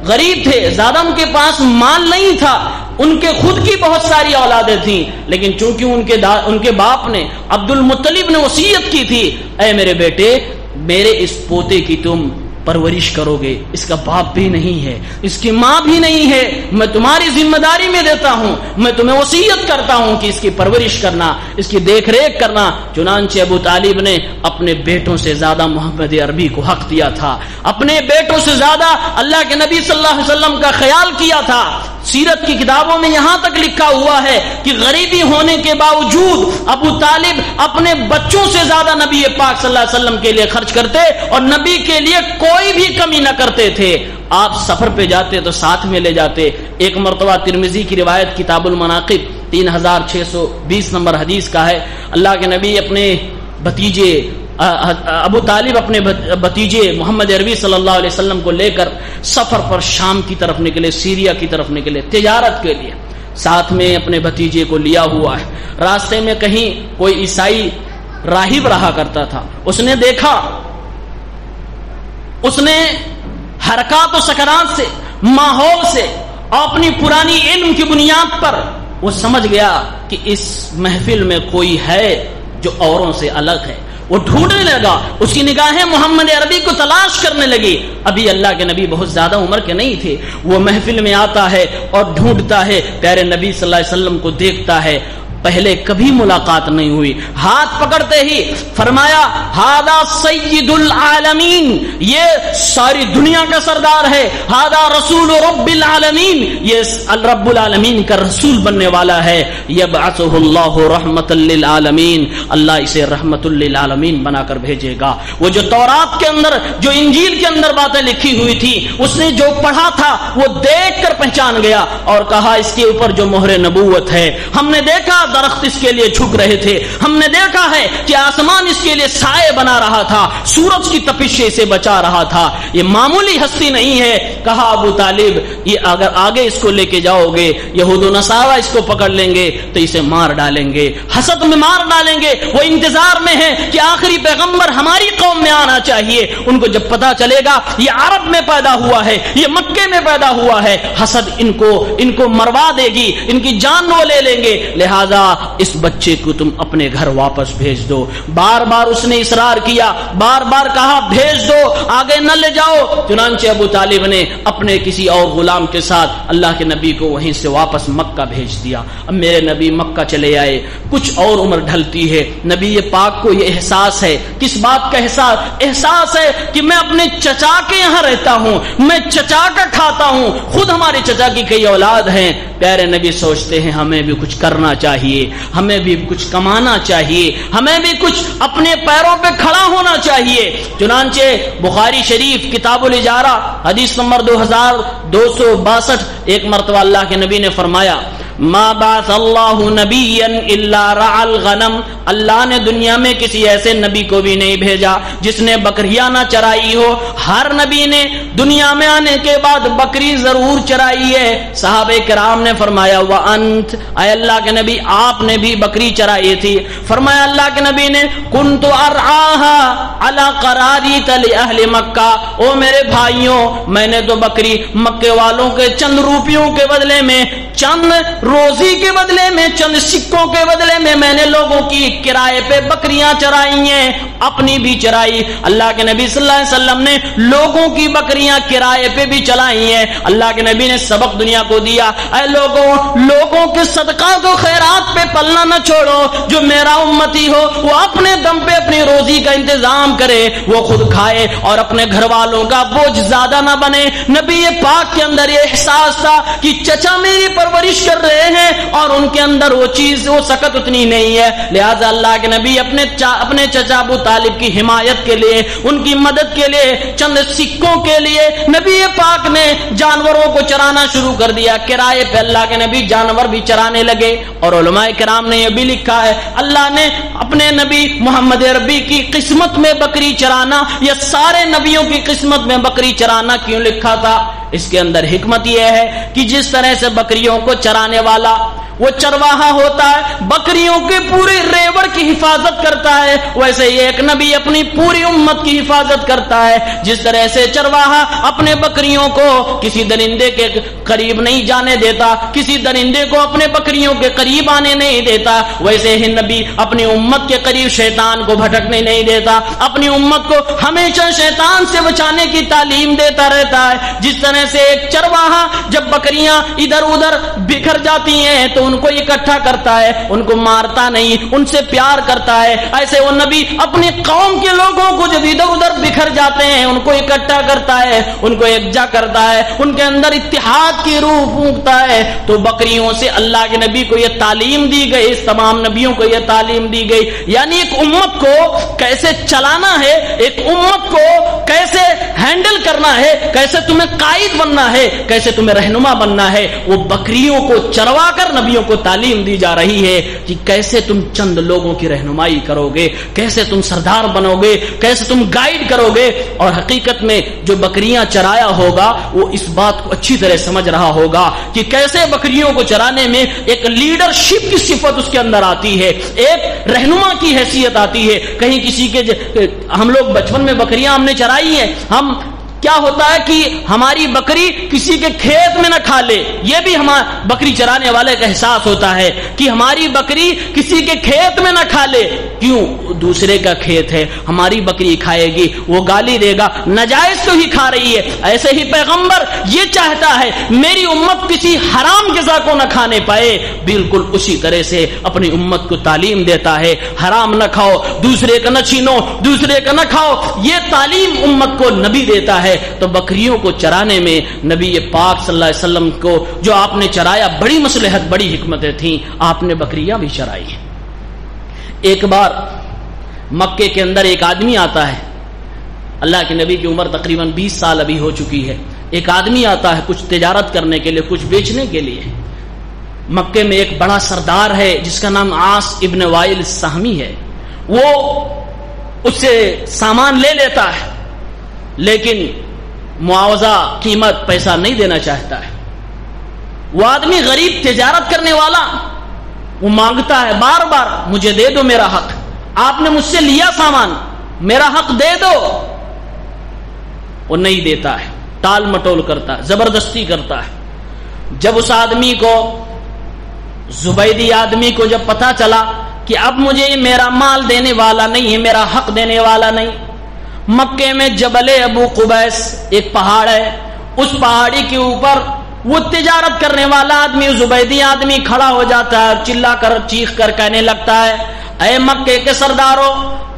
غریب تھے، زیادہ ان کے پاس مال نہیں تھا، ان کے خود کی بہت ساری اولادیں تھیں، لیکن چونکہ ان کے باپ نے عبد المطلب نے وصیت کی تھی اے میرے بیٹے میرے اس پوتے کی تم پرورش کرو گے، اس کا باپ بھی نہیں ہے، اس کی ماں بھی نہیں ہے، میں تمہاری ذمہ داری میں دیتا ہوں، میں تمہیں وصیت کرتا ہوں کہ اس کی پرورش کرنا، اس کی دیکھ ریکھ کرنا۔ چنانچہ ابو طالب نے اپنے بیٹوں سے زیادہ محمد عربی کو حق دیا تھا، اپنے بیٹوں سے زیادہ اللہ کے نبی صلی اللہ علیہ وسلم کا خیال کیا تھا۔ سیرت کی کتابوں میں یہاں تک لکھا ہوا ہے کہ غریبی ہونے کے باوجود ابو طالب اپنے بچوں سے زیادہ نبی پاک صلی اللہ علیہ وسلم کے لیے خرچ کرتے اور نبی کے لیے کوئی بھی کمی نہ کرتے تھے۔ آپ سفر پہ جاتے تو ساتھ میں لے جاتے۔ ایک مرتبہ ترمذی کی روایت کتاب المناقب 3620 نمبر حدیث کا ہے، اللہ کے نبی اپنے بھتیجے ابو طالب اپنے بھتیجے محمد عربی صلی اللہ علیہ وسلم کو لے کر سفر پر شام کی طرف نکلے، سیریا کی طرف نکلے تجارت کے لیے، ساتھ میں اپنے بھتیجے کو لیا ہوا ہے۔ راستے میں کہیں کوئی عیسائی راہب رہا کرتا تھا، اس نے دیکھا، اس نے حرکات و سکنات سے، ماحول سے اور اپنی پرانی علم کی بنیاد پر وہ سمجھ گیا کہ اس محفل میں کوئی ہے جو اوروں سے الگ ہے۔ وہ ڈھونڈنے لگا، اس کی نگاہیں محمد عربی کو تلاش کرنے لگی. ابھی اللہ کے نبی بہت زیادہ عمر کے نہیں تھے. وہ محفل میں آتا ہے اور ڈھونڈتا ہے، پیارے نبی صلی اللہ علیہ وسلم کو دیکھتا ہے. پہلے کبھی ملاقات نہیں ہوئی. ہاتھ پکڑتے ہی فرمایا ہاذا سید العالمین، یہ ساری دنیا کا سردار ہے. ہاذا رسول رب العالمین، یہ رب العالمین کا رسول بننے والا ہے. یبعثہ اللہ رحمت للعالمین، اللہ اسے رحمت للعالمین بنا کر بھیجے گا. وہ جو تورات کے اندر، جو انجیل کے اندر باتیں لکھی ہوئی تھی، اس نے جو پڑھا تھا وہ دیکھ کر پہچان گیا اور کہا اس کے اوپر جو مہر نبوت ہے. ہم نے دیکھا درخت اس کے لیے جھک رہے تھے، ہم نے دیکھا ہے کہ آسمان اس کے لیے سائے بنا رہا تھا، سورج کی تپش سے اسے بچا رہا تھا. یہ معمولی ہستی نہیں ہے. کہا ابو طالب یہ اگر آگے اس کو لے کے جاؤ گے، یہود و نصارہ اس کو پکڑ لیں گے تو اسے مار ڈالیں گے، حسد میں مار ڈالیں گے. وہ انتظار میں ہے کہ آخری پیغمبر ہماری قوم میں آنا چاہیے. ان کو جب پتا چلے گا یہ عرب میں پیدا ہوا ہے، یہ مکے میں پیدا ہوا ہے، حسد ان کو مروا دے گی، ان کی جان وہ لے لیں گے. لہذا اس بچے کو تم اپنے گھر واپس بھیج دو. بار بار اس نے اصرار کیا، بار بار کہا بھیج دو، آگے نہ لے جاؤ. چنانچہ ابو طالب نے اپنے کسی اور غلام کے ساتھ اللہ کے نبی کو وہیں سے واپس مکہ بھیج دیا. اب میرے نبی مکہ چلے آئے. کچھ اور عمر ڈھلتی ہے. نبی پاک کو یہ احساس ہے. کس بات کا احساس ہے کہ میں اپنے چچا کے یہاں رہتا ہوں، میں چچا کا کھاتا ہوں. خود ہمارے چچا کی کئی اولاد ہیں. پیارے نبی سوچتے ہیں ہمیں بھی کچھ کرنا چاہیے، ہمیں بھی کچھ کمانا چاہیے، ہمیں بھی کچھ اپنے پیروں پہ کھڑا ہونا چاہیے. چنانچہ بخاری شریف کتاب الاجارہ حدیث نمبر 2262 ایک مرتبہ اللہ کے نبی نے فرمایا ما بعث اللہ نبیا الا رعى الغنم، اللہ نے دنیا میں کسی ایسے نبی کو بھی نہیں بھیجا جس نے بکریاں نہ چرائی ہو. ہر نبی نے دنیا میں آنے کے بعد بکری ضرور چرائی ہے. صحابہ کرام نے فرمایا وانت، اے اللہ کے نبی آپ نے بھی بکری چرائی تھی. فرمایا اللہ کے نبی نے کنت ارعاها على قراريط لاهل مکہ، او میرے بھائیوں میں نے تو بکری مکے والوں کے چند روپیوں کے بدلے میں، چند روزی کے بدلے میں، چند سکوں کے بدلے میں نے لوگوں کی کرائے پہ بکریاں چرائی ہیں، اپنی بھی چرائی. اللہ کے نبی صلی اللہ علیہ وسلم نے لوگوں کی بکریاں کرائے پہ بھی چلائی ہیں. اللہ کے نبی نے سبق دنیا کو دیا، اے لوگوں کے صدقات و خیرات پہ پلنا نہ چھوڑو. جو میرا امتی ہو وہ اپنے دم پہ اپنی روزی کا انتظام کرے، وہ خود کھائے اور اپنے گھر والوں کا بوجھ زیادہ نہ بنے. نبی پاک کے اندر یہ احساس تھا کہ چچا میری پرورش کر رہے ہیں اور ان کے اندر وہ چیز، وہ سکت اتنی نہیں ہے. لہذا اللہ کے نبی اپنے چچا ابو طالب کی حمایت کے لیے، ان کی مدد کے لیے، چند سکوں کے لیے نبی پاک نے جانوروں کو چرانا شروع کر دیا. کرائے پہ اللہ کے نبی جانور بھی چرانے لگے. اور علماء کرام نے یہ بھی لکھا ہے اللہ نے اپنے نبی محمد عربی کی قسمت میں بکری چرانا یا سارے نبیوں کی قسمت میں بکری چرانا کیوں لکھا تھا. اس کے اندر حکمت یہ ہے کہ جس طرح سے بکریوں کو چرانے والا وہ چرواہا ہوتا ہے، بکریوں کے پورے ریوڑ کی حفاظت کرتا ہے، ویسے یہ ایک نبی اپنی پوری امت کی حفاظت کرتا ہے. جس طرح سے چرواہا اپنے بکریوں کو کسی درندے کے قریب نہیں جانے دیتا، کسی درندے کو اپنے بکریوں کے قریب آنے نہیں دیتا، ویسے ہی نبی اپنی امت کے قریب شیطان کو بھٹکنے نہیں دیتا، اپنی امت کو ہمیشہ شیطان سے بچانے کی تعلیم دیتا رہتا ہے. جس طرح سے ایک چرواہا جب بکریاں ادھر ادھر بکھر جاتی ہیں تو ان کو اکٹھا کرتا ہے، ان کو مارتا نہیں، ان سے پیار کرتا ہے، ایسے وہ نبی اپنی قوم کے لوگوں کو جب ادھر ادھر بکھر جاتے ہیں ان کو اکٹھا کرتا ہے، ان کو یکجا کرتا ہے، ان کے اندر اتحاد کی روح پھونکتا ہے. تو بکریوں سے اللہ کے نبی کو یہ تعلیم دی گئی، اس تمام نبیوں کو یہ تعلیم دی گئی، یعنی ایک امت کو کیسے چلانا ہے، ایک امت کو کیسے ہینڈل کرنا ہے، کیسے تمہیں قائد بننا ہے، کیسے تمہیں رہنما بننا ہے، وہ بکریوں کو چروا کر نبیوں کو تعلیم دی جا رہی ہے کہ کیسے تم چند لوگوں کی رہنمائی کرو گے، کیسے تم سردار بنو گے، کیسے تم گائیڈ کرو گے. اور حقیقت میں جو بکریاں چرایا ہوگا وہ اس بات کو اچھی طرح سمجھ رہا ہوگا کہ کیسے بکریوں کو چرانے میں ایک لیڈرشپ کی صفت اس کے اندر آتی ہے، ایک رہنما کی حیثیت آتی ہے. کہیں کسی کے ہم لوگ بچپن میں بکریاں ہم نے چرائی ہیں، ہم کیا ہوتا ہے کہ ہماری بکری کسی کے کھیت میں نہ کھا لے. یہ بھی ہمارا بکری چرانے والے کا احساس ہوتا ہے کہ ہماری بکری کسی کے کھیت میں نہ کھا لے. کیوں؟ دوسرے کا کھیت ہے, ہماری بکری کھائے گی, وہ گالی دے گا, ناجائز تو ہی کھا رہی ہے. ایسے ہی پیغمبر یہ چاہتا ہے میری امت کسی حرام غذا کو نہ کھانے پائے. بالکل اسی طرح سے اپنی امت کو تعلیم دیتا ہے, حرام نہ کھاؤ, دوسرے کا نہ چھینو, دوسرے کا نہ کھاؤ. یہ تعلیم امت کو نبی دیتا ہے. تو بکریوں کو چرانے میں نبی پاک صلی اللہ علیہ وسلم کو جو آپ نے چرایا, بڑی مصلحت, بڑی حکمتیں تھیں. آپ نے بکریاں بھی چرائی. ایک بار مکے کے اندر ایک آدمی آتا ہے, اللہ کے نبی کی عمر تقریباً 20 سال ابھی ہو چکی ہے. ایک آدمی آتا ہے کچھ تجارت کرنے کے لیے, کچھ بیچنے کے لیے. مکے میں ایک بڑا سردار ہے جس کا نام عاص ابن وائل سہمی ہے. وہ اس سے سامان لے لیتا ہے, لیکن معاوضہ قیمت پیسہ نہیں دینا چاہتا ہے. وہ آدمی غریب تجارت کرنے والا, وہ مانگتا ہے بار بار, مجھے دے دو میرا حق, آپ نے مجھ سے لیا سامان, میرا حق دے دو. وہ نہیں دیتا ہے, ٹال مٹول کرتا ہے, زبردستی کرتا ہے. جب اس آدمی کو, زبیدی آدمی کو جب پتا چلا کہ اب مجھے میرا مال دینے والا نہیں ہے, میرا حق دینے والا نہیں, مکے میں جبل ابو قبیس ایک پہاڑ ہے, اس پہاڑی کے اوپر وہ تجارت کرنے والا آدمی, زبیدی آدمی کھڑا ہو جاتا ہے, چلا کر چیخ کر کہنے لگتا ہے, اے مکے کے سرداروں,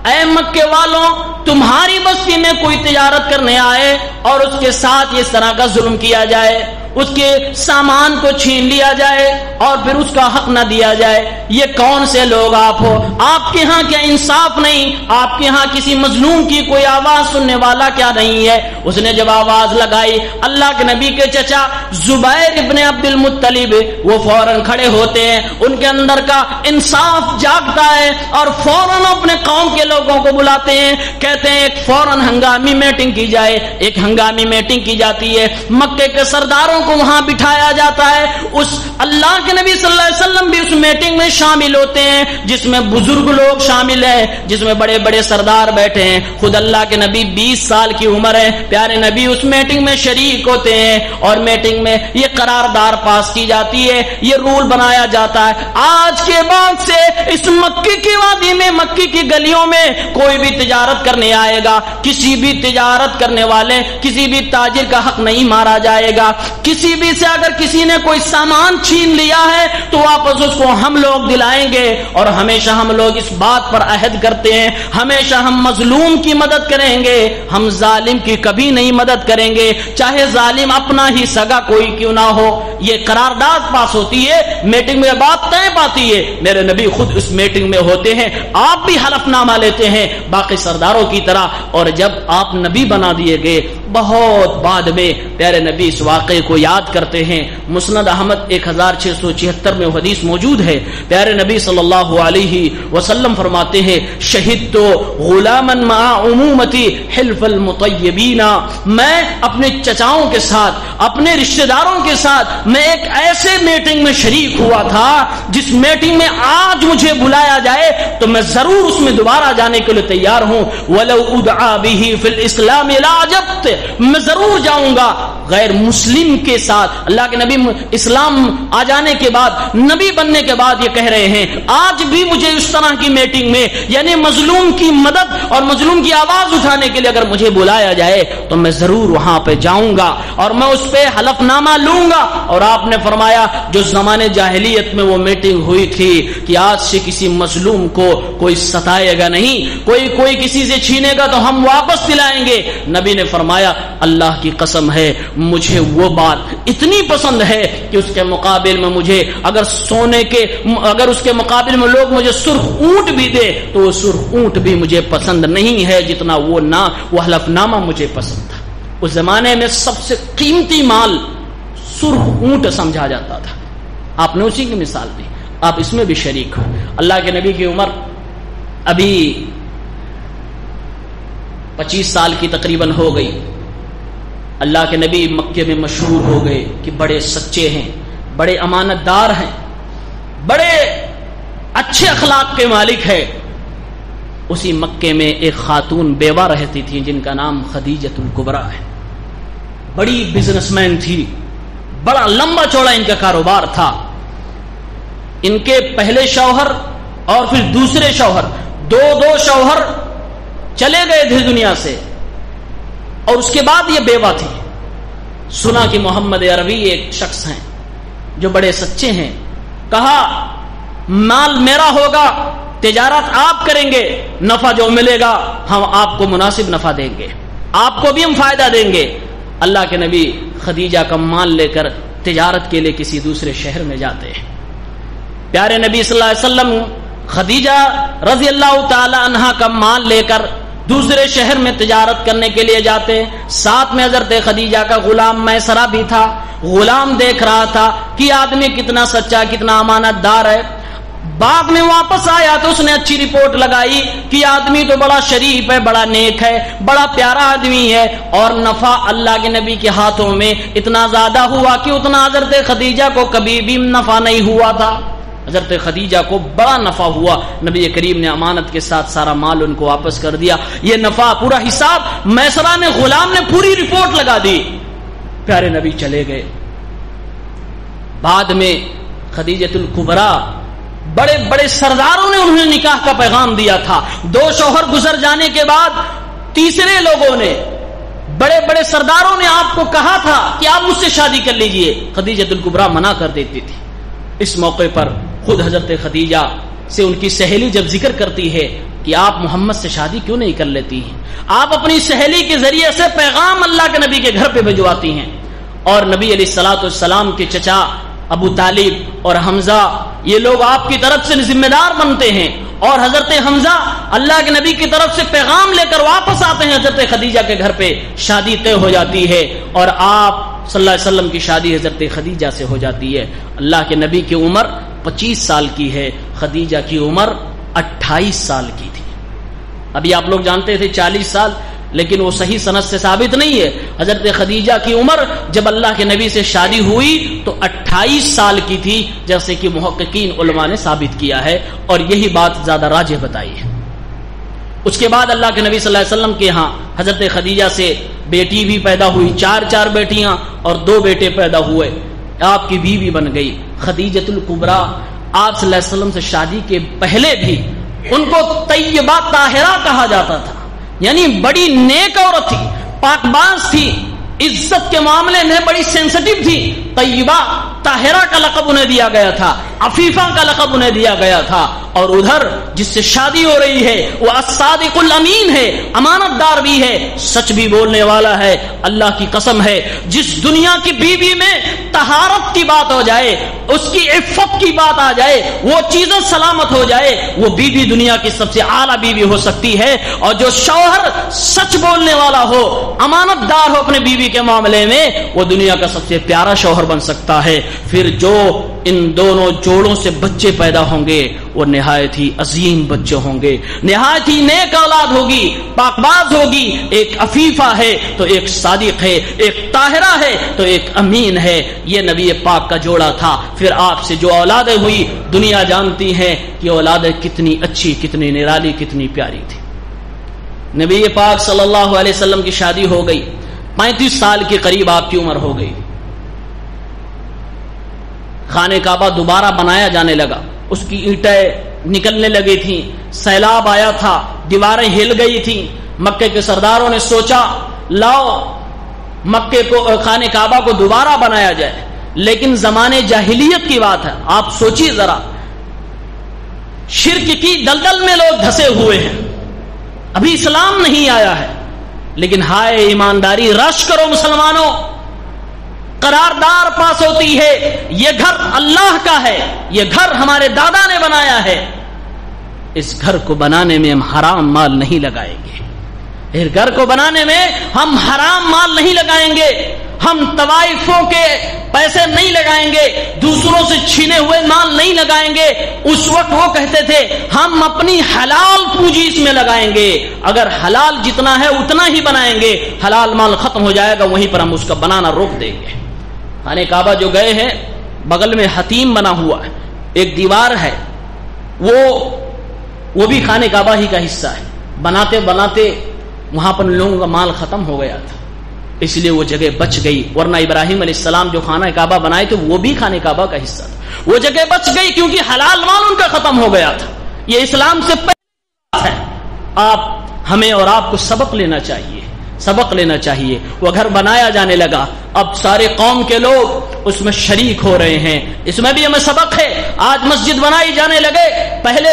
اے مکے والوں, تمہاری بستی میں کوئی تجارت کرنے آئے اور اس کے ساتھ اس طرح کا ظلم کیا جائے, اس کے سامان کو چھین لیا جائے اور پھر اس کا حق نہ دیا جائے, یہ کون سے لوگ آپ ہو؟ آپ کے ہاں کیا انصاف نہیں؟ آپ کے ہاں کسی مظلوم کی کوئی آواز سننے والا کیا نہیں ہے؟ اس نے جب آواز لگائی, اللہ کے نبی کے چچا زبیر ابن عبد المطلب وہ فوراً کھڑے ہوتے ہیں, ان کے اندر کا انصاف جاگتا ہے اور فوراً اپنے قوم کے لوگوں کو بلاتے ہیں, کہتے ہیں ایک فوراً ہنگامی میٹنگ کی جائے. ایک ہنگامی میٹنگ کی جاتی ہے, مکے کے سرداروں کو وہاں بٹھایا جاتا ہے. اس اللہ کے نبی صلی اللہ علیہ وسلم بھی اس میٹنگ میں شامل ہوتے ہیں, جس میں بزرگ لوگ شامل ہیں, جس میں بڑے بڑے سردار بیٹھے ہیں. خود اللہ کے نبی 20 سال کی عمر ہے, پیارے نبی اس میٹنگ میں شریک ہوتے ہیں اور میٹنگ میں یہ قراردار پاس کی جاتی ہے, یہ رول بنایا جاتا ہے, آج کے بعد سے اس مکی کی وادی میں, مکی کی گلیوں میں کوئی بھی تجارت کرنے آئے گا, کسی بھی تجارت کرنے والے, کسی بھی تاجر کا حق نہیں مارا جائے گا. کسی بھی سے اگر کسی نے کوئی سامان چھین لیا ہے تو واپس اس کو ہم لوگ دلائیں گے, اور ہمیشہ ہم لوگ اس بات پر عہد کرتے ہیں, ہمیشہ ہم مظلوم کی مدد کریں گے, ہم ظالم کی کبھی نہیں مدد کریں گے, چاہے ظالم اپنا ہی سگا کوئی کیوں نہ ہو. یہ قرارداد پاس ہوتی ہے, میٹنگ میں بات طے پاتی ہے. میرے نبی خود اس میٹنگ میں ہوتے ہیں, آپ بھی حلف نامہ لیتے ہیں باقی سرداروں کی طرح. اور جب آپ نبی بنا دیے گئے, بہت بعد میں پیارے نبی اس واقعے کو یاد کرتے ہیں. مسند احمد 1676 میں حدیث موجود ہے. پیارے نبی صلی اللہ علیہ وسلم فرماتے ہیں, شہدت غلاما مع عمومتی حلف المطیبین, میں اپنے چچاؤں کے ساتھ, اپنے رشتہ داروں کے ساتھ میں ایک ایسے میٹنگ میں شریک ہوا تھا جس میٹنگ میں آج مجھے بلایا جائے تو میں ضرور اس میں دوبارہ جانے کے لیے تیار ہوں. ولو ادعا به فی الاسلام لاجبت, میں ضرور جاؤں گا. غیر مسلم کے ساتھ اللہ کے نبی اسلام آ جانے کے بعد, نبی بننے کے بعد یہ کہہ رہے ہیں, آج بھی مجھے اس طرح کی میٹنگ میں, یعنی مظلوم کی مدد اور مظلوم کی آواز اٹھانے کے لیے اگر مجھے بلایا جائے تو میں ضرور وہاں پہ جاؤں گا اور میں اس پہ حلف نامہ لوں گا. اور آپ نے فرمایا جو زمانے جاہلیت میں وہ میٹنگ ہوئی تھی کہ آج سے کسی مظلوم کو کوئی ستائے گا نہیں, کوئی کسی سے چھینے گا تو ہم واپس دلائیں گے. نبی نے فرمایا اللہ کی قسم ہے مجھے وہ بات اتنی پسند ہے کہ اس کے مقابل میں مجھے اگر سونے کے, اگر اس کے مقابل میں لوگ مجھے سرخ اونٹ بھی دے تو وہ سرخ اونٹ بھی مجھے پسند نہیں ہے جتنا وہ حلف نامہ مجھے پسند تھا. اس زمانے میں سب سے قیمتی مال سرخ اونٹ سمجھا جاتا تھا. آپ نے اسی کی مثال دی, آپ اس میں بھی شریک ہو. اللہ کے نبی کی عمر ابھی 25 سال کی تقریباً ہو گئی. اللہ کے نبی مکے میں مشہور ہو گئے کہ بڑے سچے ہیں, بڑے امانت دار ہیں, بڑے اچھے اخلاق کے مالک ہے. اسی مکے میں ایک خاتون بیوہ رہتی تھی جن کا نام خدیجۃ الکبریٰ ہے. بڑی بزنس مین تھی، بڑا لمبا چوڑا ان کا کاروبار تھا. ان کے پہلے شوہر اور پھر دوسرے شوہر، دو شوہر چلے گئے تھے دنیا سے، اور اس کے بعد یہ بیوہ تھی. سنا کہ محمد عربی ایک شخص ہیں جو بڑے سچے ہیں. کہا مال میرا ہوگا، تجارت آپ کریں گے، نفع جو ملے گا ہم آپ کو مناسب نفع دیں گے، آپ کو بھی ہم فائدہ دیں گے. اللہ کے نبی خدیجہ کا مال لے کر تجارت کے لیے کسی دوسرے شہر میں جاتے ہیں. پیارے نبی صلی اللہ علیہ وسلم خدیجہ رضی اللہ تعالی عنہا کا مال لے کر دوسرے شہر میں تجارت کرنے کے لیے جاتے ہیں. ساتھ میں حضرت خدیجہ کا غلام میسرہ بھی تھا. غلام دیکھ رہا تھا کہ آدمی کتنا سچا، کتنا امانت دار ہے. بعد میں واپس آیا تو اس نے اچھی رپورٹ لگائی کہ آدمی تو بڑا شریف ہے، بڑا نیک ہے، بڑا پیارا آدمی ہے، اور نفع اللہ کے نبی کے ہاتھوں میں اتنا زیادہ ہوا کہ اتنا حضرت خدیجہ کو کبھی بھی نفع نہیں ہوا تھا. حضرت خدیجہ کو بڑا نفع ہوا. نبی کریم نے امانت کے ساتھ سارا مال ان کو واپس کر دیا. یہ نفع پورا حساب میسرہ نے، غلام نے پوری رپورٹ لگا دی. پیارے نبی چلے گئے. بعد میں خدیجۃ الکبریٰ، بڑے بڑے سرداروں نے انہیں نکاح کا پیغام دیا تھا. 2 شوہر گزر جانے کے بعد تیسرے لوگوں نے، بڑے بڑے سرداروں نے آپ کو کہا تھا کہ آپ مجھ سے شادی کر لیجئے. خدیجۃ الکبریٰ منع کر دیتی تھی. اس موقع پر خود حضرت خدیجہ سے ان کی سہیلی جب ذکر کرتی ہے کہ آپ محمد سے شادی کیوں نہیں کر لیتی ہیں، آپ اپنی سہیلی کے ذریعے سے پیغام اللہ کے نبی کے گھر پہ بھجواتی ہیں. اور نبی علیہ الصلوۃ والسلام کے چچا ابو طالب اور حمزہ، یہ لوگ آپ کی طرف سے ذمہ دار بنتے ہیں، اور حضرت حمزہ اللہ کے نبی کی طرف سے پیغام لے کر واپس آتے ہیں. حضرت خدیجہ کے گھر پہ شادی طے ہو جاتی ہے، اور آپ صلی اللہ علیہ وسلم کی شادی حضرت خدیجہ سے ہو جاتی ہے. اللہ کے نبی کی عمر 25 سال کی ہے، خدیجہ کی عمر 28 سال کی تھی. ابھی آپ لوگ جانتے تھے 40 سال، لیکن وہ صحیح سند سے ثابت نہیں ہے. حضرت خدیجہ کی عمر جب اللہ کے نبی سے شادی ہوئی تو 28 سال کی تھی، جیسے کہ محققین علماء نے ثابت کیا ہے، اور یہی بات زیادہ راجح بتائی ہے. اس کے بعد اللہ کے نبی صلی اللہ علیہ وسلم کے ہاں حضرت خدیجہ سے بیٹی بھی پیدا ہوئی، 4 بیٹیاں اور 2 بیٹے پیدا ہوئے. آپ کی بیوی بن گئی خدیجۃ الکبریٰ. آپ صلی اللہ علیہ وسلم سے شادی کے پہلے بھی ان کو طیبہ طاہرہ کہا جاتا تھا، یعنی بڑی نیک عورت تھی، پاک باز تھی، عزت کے معاملے میں بڑی سینسٹیو تھی. طیبہ طاہرہ کا لقب انہیں دیا گیا تھا، عفیفہ کا لقب انہیں دیا گیا تھا. اور ادھر جس سے شادی ہو رہی ہے وہ الصادق الامین ہے، امانت دار بھی ہے، سچ بھی بولنے والا ہے. اللہ کی قسم ہے، جس دنیا کی بیوی میں طہارت کی بات ہو جائے، اس کی عفت کی بات آ جائے، وہ چیزیں سلامت ہو جائے، وہ بیوی دنیا کی سب سے اعلیٰ بیوی ہو سکتی ہے. اور جو شوہر سچ بولنے والا ہو، امانت دار ہو اپنے بیوی کے معاملے میں، وہ دنیا کا سب سے پیارا شوہر بن سکتا ہے. پھر جو ان دونوں جوڑوں سے بچے پیدا ہوں گے وہ نہایت ہی عظیم بچے ہوں گے، نہایت ہی نیک اولاد ہوگی، پاک باز ہوگی. ایک عفیفہ ہے تو ایک صادق ہے، ایک طاہرہ ہے تو ایک امین ہے. یہ نبی پاک کا جوڑا تھا. پھر آپ سے جو اولادیں ہوئی، دنیا جانتی ہے کہ اولادیں کتنی اچھی، کتنی نرالی، کتنی پیاری تھی. نبی پاک صلی اللہ علیہ وسلم کی شادی ہو گئی، 35 سال کے قریب آپ کی عمر ہو گئی. خانہ کعبہ دوبارہ بنایا جانے لگا، اس کی اینٹیں نکلنے لگی تھیں، سیلاب آیا تھا، دیواریں ہل گئی تھیں. مکے کے سرداروں نے سوچا لاؤ مکے کو، خانہ کعبہ کو دوبارہ بنایا جائے. لیکن زمانے جاہلیت کی بات ہے، آپ سوچیے ذرا، شرک کی دلدل میں لوگ دھسے ہوئے ہیں، ابھی اسلام نہیں آیا ہے. لیکن ہائے ایمانداری، رش کرو مسلمانوں، قراردار پاس ہوتی ہے، یہ گھر اللہ کا ہے، یہ گھر ہمارے دادا نے بنایا ہے، اس گھر کو بنانے میں ہم حرام مال نہیں لگائیں گے، اس گھر کو بنانے میں ہم حرام مال نہیں لگائیں گے، ہم طوائفوں کے پیسے نہیں لگائیں گے، دوسروں سے چھینے ہوئے مال نہیں لگائیں گے. اس وقت وہ کہتے تھے ہم اپنی حلال پونجی اس میں لگائیں گے، اگر حلال جتنا ہے اتنا ہی بنائیں گے، حلال مال ختم ہو جائے گا وہیں پر ہم اس کا بنانا روک دیں گے. خانہ کعبہ جو گئے ہیں، بغل میں حتیم بنا ہوا ہے، ایک دیوار ہے، وہ بھی خانہ کعبہ ہی کا حصہ ہے. بناتے بناتے وہاں پر لوگوں کا مال ختم ہو گیا تھا. اس لیے وہ جگہ بچ گئی، ورنہ ابراہیم علیہ السلام جو خانہ کعبہ بنائے تھے وہ بھی خانہ کعبہ کا حصہ تھا، وہ جگہ بچ گئی کیونکہ حلال مال ان کا ختم ہو گیا تھا۔ یہ اسلام سے پہلے ہے، آپ ہمیں اور آپ کو سبق لینا چاہیے، سبق لینا چاہیے۔ وہ گھر بنایا جانے لگا، اب سارے قوم کے لوگ اس میں شریک ہو رہے ہیں، اس میں بھی ہمیں سبق ہے۔ آج مسجد بنائی جانے لگے، پہلے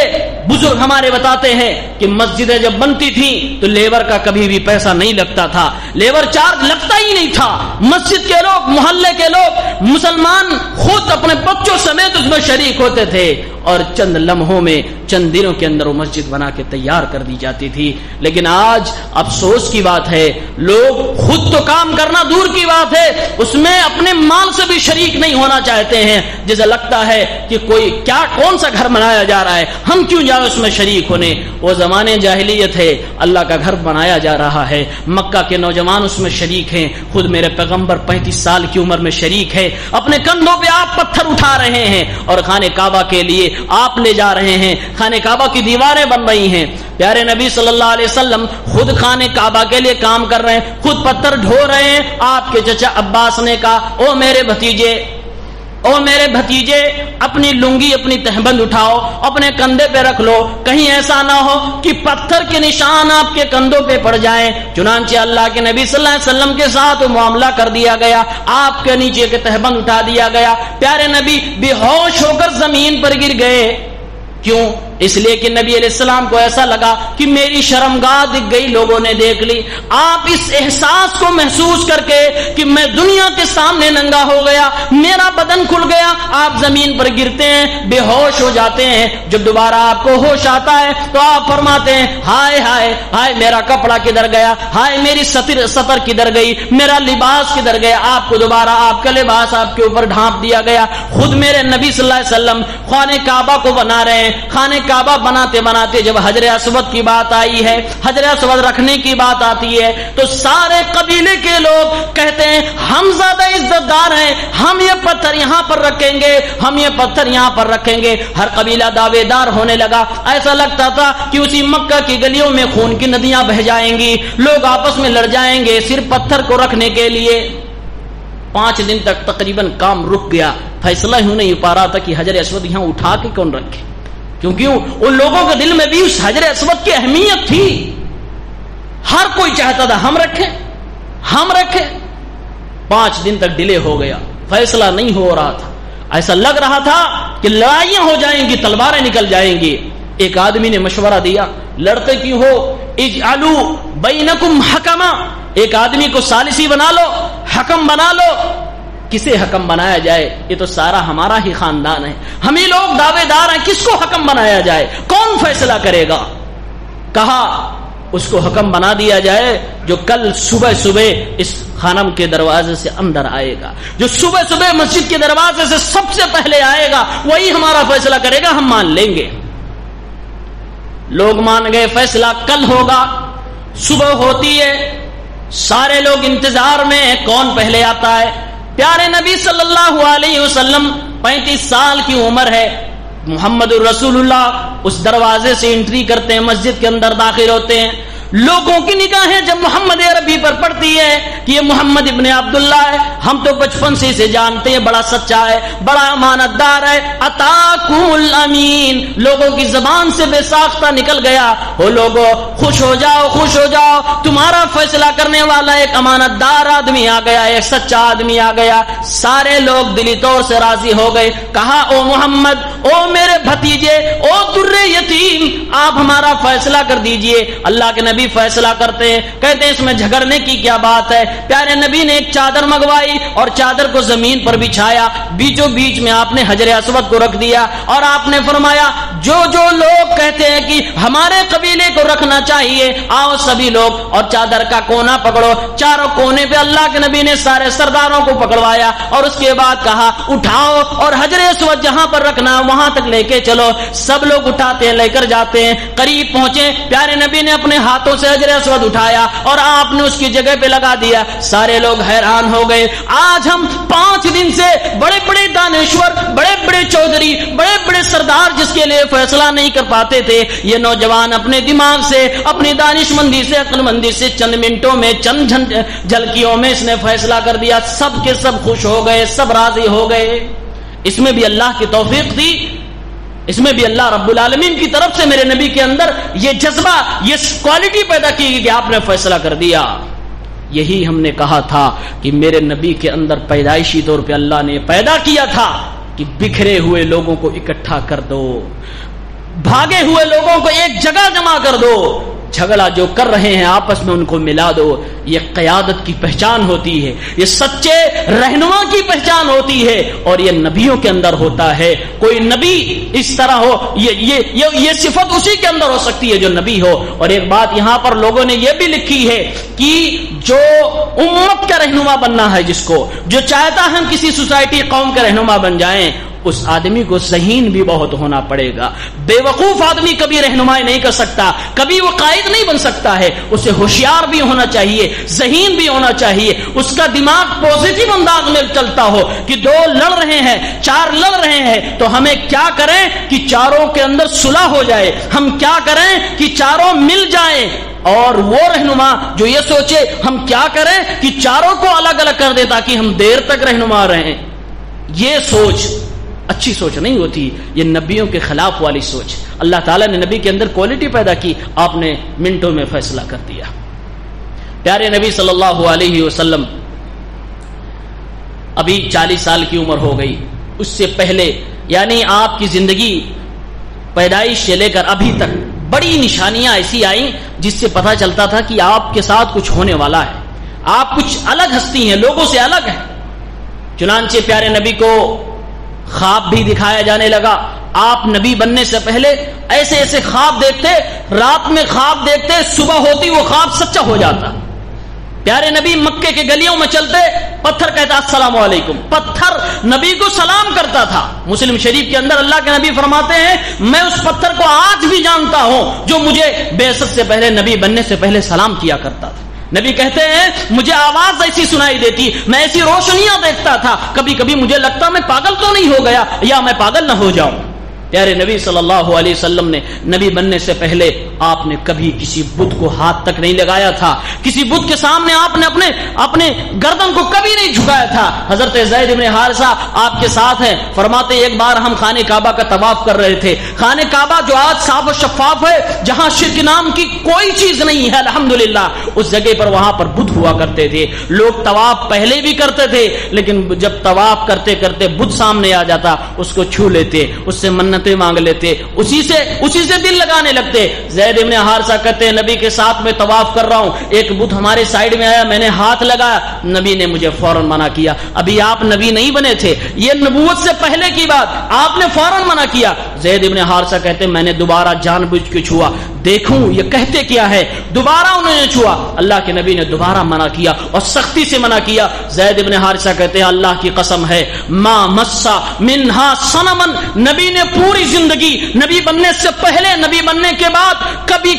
بزرگ ہمارے بتاتے ہیں کہ مسجدیں جب بنتی تھیں تو لیبر کا کبھی بھی پیسہ نہیں لگتا تھا، لیبر چارج لگتا ہی نہیں تھا۔ مسجد کے لوگ، محلے کے لوگ، مسلمان خود اپنے بچوں سمیت اس میں شریک ہوتے تھے، اور چند لمحوں میں، چند دنوں کے اندر وہ مسجد بنا کے تیار کر دی جاتی تھی۔ لیکن آج افسوس کی بات ہے، لوگ خود تو کام کرنا دور کی بات ہے، اس میں اپنے مال سے بھی شریک نہیں ہونا چاہتے ہیں۔ جیسے لگتا ہے کہ کوئی کون سا گھر بنایا جا رہا ہے، ہم کیوں جائیں اس میں شریک ہونے۔ وہ زمانے جاہلیت ہے، اللہ کا گھر بنایا جا رہا ہے، مکہ کے نوجوان اس میں شریک ہیں، خود میرے پیغمبر 35 سال کی عمر میں شریک ہے، اپنے کندھوں پہ آپ پتھر اٹھا رہے ہیں اور خانہ کعبہ کے لیے آپ لے جا رہے ہیں، خانہ کعبہ کی دیواریں بن رہی ہیں۔ پیارے نبی صلی اللہ علیہ وسلم خود خانہ کعبہ کے لیے کام کر رہے ہیں، خود پتھر ڈھو رہے ہیں۔ آپ کے چچا عباس نے کہا، او میرے بھتیجے، اپنی لنگی، اپنی تہبند اٹھاؤ، اپنے کندھے پہ رکھ لو، کہیں ایسا نہ ہو کہ پتھر کے نشان آپ کے کندھوں پہ پڑ جائیں۔ چنانچہ اللہ کے نبی صلی اللہ علیہ وسلم کے ساتھ معاملہ کر دیا گیا، آپ کے نیچے کے تہبند اٹھا دیا گیا، پیارے نبی بے ہوش ہو کر زمین پر گر گئے۔ کیوں؟ اس لیے کہ نبی علیہ السلام کو ایسا لگا کہ میری شرمگاہ دکھ گئی، لوگوں نے دیکھ لی۔ آپ اس احساس کو محسوس کر کے کہ میں دنیا کے سامنے ننگا ہو گیا، میرا بدن کھل گیا، آپ زمین پر گرتے ہیں، بے ہوش ہو جاتے ہیں۔ جب دوبارہ آپ کو ہوش آتا ہے تو آپ فرماتے ہیں، ہائے ہائے ہائے، میرا کپڑا کدھر گیا، ہائے میری سطر کدھر گئی، میرا لباس کدھر گیا۔ آپ کو دوبارہ آپ کا لباس آپ کے اوپر ڈھانپ دیا گیا۔ خود میرے نبی صلی اللہ علیہ وسلم خانہ کعبہ کو بنا رہے ہیں، خانہ کعبہ بناتے بناتے جب حجر اسود کی بات آئی ہے، حجر اسود رکھنے کی بات آتی ہے، تو سارے قبیلے کے لوگ کہتے ہیں ہم زیادہ عزت دار ہیں، ہم یہ پتھر یہاں پر رکھیں گے، ہم یہ پتھر یہاں پر رکھیں گے۔ ہر قبیلہ دعوے دار ہونے لگا، ایسا لگتا تھا کہ اسی مکہ کی گلیوں میں خون کی ندیاں بہہ جائیں گی، لوگ آپس میں لڑ جائیں گے صرف پتھر کو رکھنے کے لیے۔ 5 دن تک تقریباً کام رک گیا، فیصلہ ہی نہیں پا رہا تھا کہ حجر اسود یہاں اٹھا کے کون رکھے، کیونکہ ان لوگوں کے دل میں بھی اس حجر اسود کی اہمیت تھی۔ ہر کوئی چاہتا تھا ہم رکھیں۔ 5 دن تک ڈیلے ہو گیا، فیصلہ نہیں ہو رہا تھا، ایسا لگ رہا تھا کہ لڑائیاں ہو جائیں گی، تلواریں نکل جائیں گی۔ ایک آدمی نے مشورہ دیا، لڑتے کیوں ہو، اجعلوا بینکم حکما، ایک آدمی کو ثالثی بنا لو، حکم بنا لو۔ کسے حکم بنایا جائے؟ یہ تو سارا ہمارا ہی خاندان ہے، ہم ہی لوگ دعوے دار ہیں، کس کو حکم بنایا جائے، کون فیصلہ کرے گا؟ کہا اس کو حکم بنا دیا جائے جو کل صبح اس خانم کے دروازے سے اندر آئے گا، جو صبح مسجد کے دروازے سے سب سے پہلے آئے گا، وہی ہمارا فیصلہ کرے گا، ہم مان لیں گے۔ لوگ مان گئے، فیصلہ کل ہوگا۔ صبح ہوتی ہے، سارے لوگ انتظار میں ہیں کون پہلے آتا ہے۔ پیارے نبی صلی اللہ علیہ وسلم 35 سال کی عمر ہے، محمد الرسول اللہ اس دروازے سے انٹری کرتے ہیں، مسجد کے اندر داخل ہوتے ہیں۔ لوگوں کی نگاہیں جب محمد عربی پر پڑتی ہے کہ یہ محمد ابن عبداللہ ہے، ہم تو بچپن سے اسے جانتے ہیں، بڑا سچا ہے، بڑا امانت دار ہے، اتاکم الامین، لوگوں کی زبان سے بے ساختہ نکل گیا، ہو لوگوں خوش ہو جاؤ، تمہارا فیصلہ کرنے والا ایک امانت دار آدمی آ گیا، ایک سچا آدمی آ گیا۔ سارے لوگ دلی طور سے راضی ہو گئے، کہا او محمد، او میرے بھتیجے، او در یتیم، آپ ہمارا فیصلہ کر دیجئے۔ اللہ کے نبی فیصلہ کرتے ہیں، کہتے ہیں اس میں جھگڑنے کی کیا بات ہے۔ پیارے نبی نے ایک چادر منگوائی اور چادر کو زمین پر بچھایا، بیچوں بیچ میں آپ نے حجر اسود کو رکھ دیا اور آپ نے فرمایا جو لوگ کہتے ہیں کہ ہمارے قبیلے کو رکھنا چاہیے، آؤ سبھی لوگ، اور چادر کا کونا پکڑو۔ چاروں کونے پہ اللہ کے نبی نے سارے سرداروں کو پکڑوایا اور اس کے بعد کہا اٹھاؤ اور حجر اسود جہاں پر رکھنا وہاں تک لے کے چلو۔ سب لوگ اٹھاتے ہیں، لے کر جاتے ہیں، قریب پہنچے، پیارے نبی نے اپنے ہاتھوں سے حجر اسود اٹھایا اور آپ نے اس کی جگہ پہ لگا دیا۔ سارے لوگ حیران ہو گئے۔ آج ہم 5 دن سے بڑے بڑے دانشور، بڑے بڑے چودھری، بڑے بڑے سردار جس کے لیے فیصلہ نہیں کر پاتے تھے، یہ نوجوان اپنے دماغ سے، اپنی دانش مندی سے، عقل مندی سے چند منٹوں میں، چند جھلکیوں میں اس نے فیصلہ کر دیا، سب کے سب خوش ہو گئے، سب راضی ہو گئے۔ اس میں بھی اللہ کی توفیق تھی، اس میں بھی اللہ رب العالمین کی طرف سے میرے نبی کے اندر یہ جذبہ، یہ کوالٹی پیدا کی گئی کہ آپ نے فیصلہ کر دیا۔ یہی ہم نے کہا تھا کہ میرے نبی کے اندر پیدائشی طور پہ اللہ نے پیدا کیا تھا کہ بکھرے ہوئے لوگوں کو اکٹھا کر دو، بھاگے ہوئے لوگوں کو ایک جگہ جمع کر دو، جھگڑا جو کر رہے ہیں آپس میں ان کو ملا دو۔ یہ قیادت کی پہچان ہوتی ہے، یہ سچے رہنما کی پہچان ہوتی ہے، اور یہ نبیوں کے اندر ہوتا ہے۔ کوئی نبی اس طرح ہو، یہ صفت اسی کے اندر ہو سکتی ہے جو نبی ہو۔ اور ایک بات یہاں پر لوگوں نے یہ بھی لکھی ہے کہ جو امت کا رہنما بننا ہے، جس کو جو چاہتا ہے ہم کسی سوسائٹی قوم کا رہنما بن جائیں، اس آدمی کو ذہین بھی بہت ہونا پڑے گا۔ بے وقوف آدمی کبھی رہنمائی نہیں کر سکتا، کبھی وہ قائد نہیں بن سکتا ہے۔ اسے ہوشیار بھی ہونا چاہیے، ذہین بھی ہونا چاہیے، اس کا دماغ پوزیٹو انداز میں چلتا ہو کہ دو لڑ رہے ہیں، چار لڑ رہے ہیں، تو ہمیں کیا کریں کہ چاروں کے اندر صلح ہو جائے، ہم کیا کریں کہ چاروں مل جائیں۔ اور وہ رہنما جو یہ سوچے ہم کیا کریں کہ چاروں کو الگ الگ کر دے تاکہ ہم دیر تک رہنما رہیں، یہ سوچ اچھی سوچ نہیں ہوتی، یہ نبیوں کے خلاف والی سوچ۔ اللہ تعالیٰ نے نبی کے اندر کوالٹی پیدا کی، آپ نے منٹوں میں فیصلہ کر دیا۔ پیارے نبی صلی اللہ علیہ وسلم ابھی 40 سال کی عمر ہو گئی، اس سے پہلے یعنی آپ کی زندگی پیدائش سے لے کر ابھی تک بڑی نشانیاں ایسی آئیں جس سے پتہ چلتا تھا کہ آپ کے ساتھ کچھ ہونے والا ہے، آپ کچھ الگ ہستی ہیں، لوگوں سے الگ ہیں۔ چنانچہ پیارے نبی کو خواب بھی دکھایا جانے لگا۔ آپ نبی بننے سے پہلے ایسے ایسے خواب دیکھتے، رات میں خواب دیکھتے، صبح ہوتی وہ خواب سچا ہو جاتا۔ پیارے نبی مکے کے گلیوں میں چلتے، پتھر کہتا السلام علیکم، پتھر نبی کو سلام کرتا تھا۔ مسلم شریف کے اندر اللہ کے نبی فرماتے ہیں میں اس پتھر کو آج بھی جانتا ہوں جو مجھے بعثت سے پہلے، نبی بننے سے پہلے سلام کیا کرتا تھا۔ نبی کہتے ہیں مجھے آواز ایسی سنائی دیتی، میں ایسی روشنیاں دیکھتا تھا، کبھی کبھی مجھے لگتا میں پاگل تو نہیں ہو گیا یا میں پاگل نہ ہو جاؤں۔ پیارے نبی صلی اللہ علیہ وسلم نے نبی بننے سے پہلے آپ نے کبھی کسی بت کو ہاتھ تک نہیں لگایا تھا، کسی بت کے سامنے آپ نے اپنے گردن کو کبھی نہیں جھکایا تھا۔ حضرت زید بن حارثہ آپ کے ساتھ ہیں، فرماتے ایک بار ہم خانہ کعبہ کا طواف کر رہے تھے، خانہ کعبہ جو آج صاف و شفاف ہے، جہاں شرک نام کی کوئی چیز نہیں ہے الحمدللہ، اس جگہ پر وہاں پر بت ہوا کرتے تھے۔ لوگ طواف پہلے بھی کرتے تھے، لیکن جب طواف کرتے کرتے بت سامنے آ جاتا اس کو چھو لیتے، اس سے منت مانگ لیتے، اسی سے دل لگانے لگتے۔ زید بن حارثہ کہتے ہیں نبی کے ساتھ میں طواف کر رہا ہوں، ایک بت ہمارے سائیڈ میں آیا، میں نے ہاتھ لگایا، نبی نے مجھے فوراً منع کیا۔ ابھی آپ نبی نہیں بنے تھے، یہ نبوت سے پہلے کی بات، آپ نے فوراً منع کیا۔ زید بن حارثہ کہتے ہیں میں نے دوبارہ جان بوجھ کے چھوا، دیکھوں یہ کہتے کیا ہے، دوبارہ انہوں نے چھوا، اللہ کے نبی نے دوبارہ منع کیا اور سختی سے منع کیا۔ زید بن حارثہ کہتے ہیں اللہ کی قسم ہے ما مسا منہا صنما، نبی نے پوری زندگی نبی بننے سے پہلے، نبی بننے کے بعد کبھی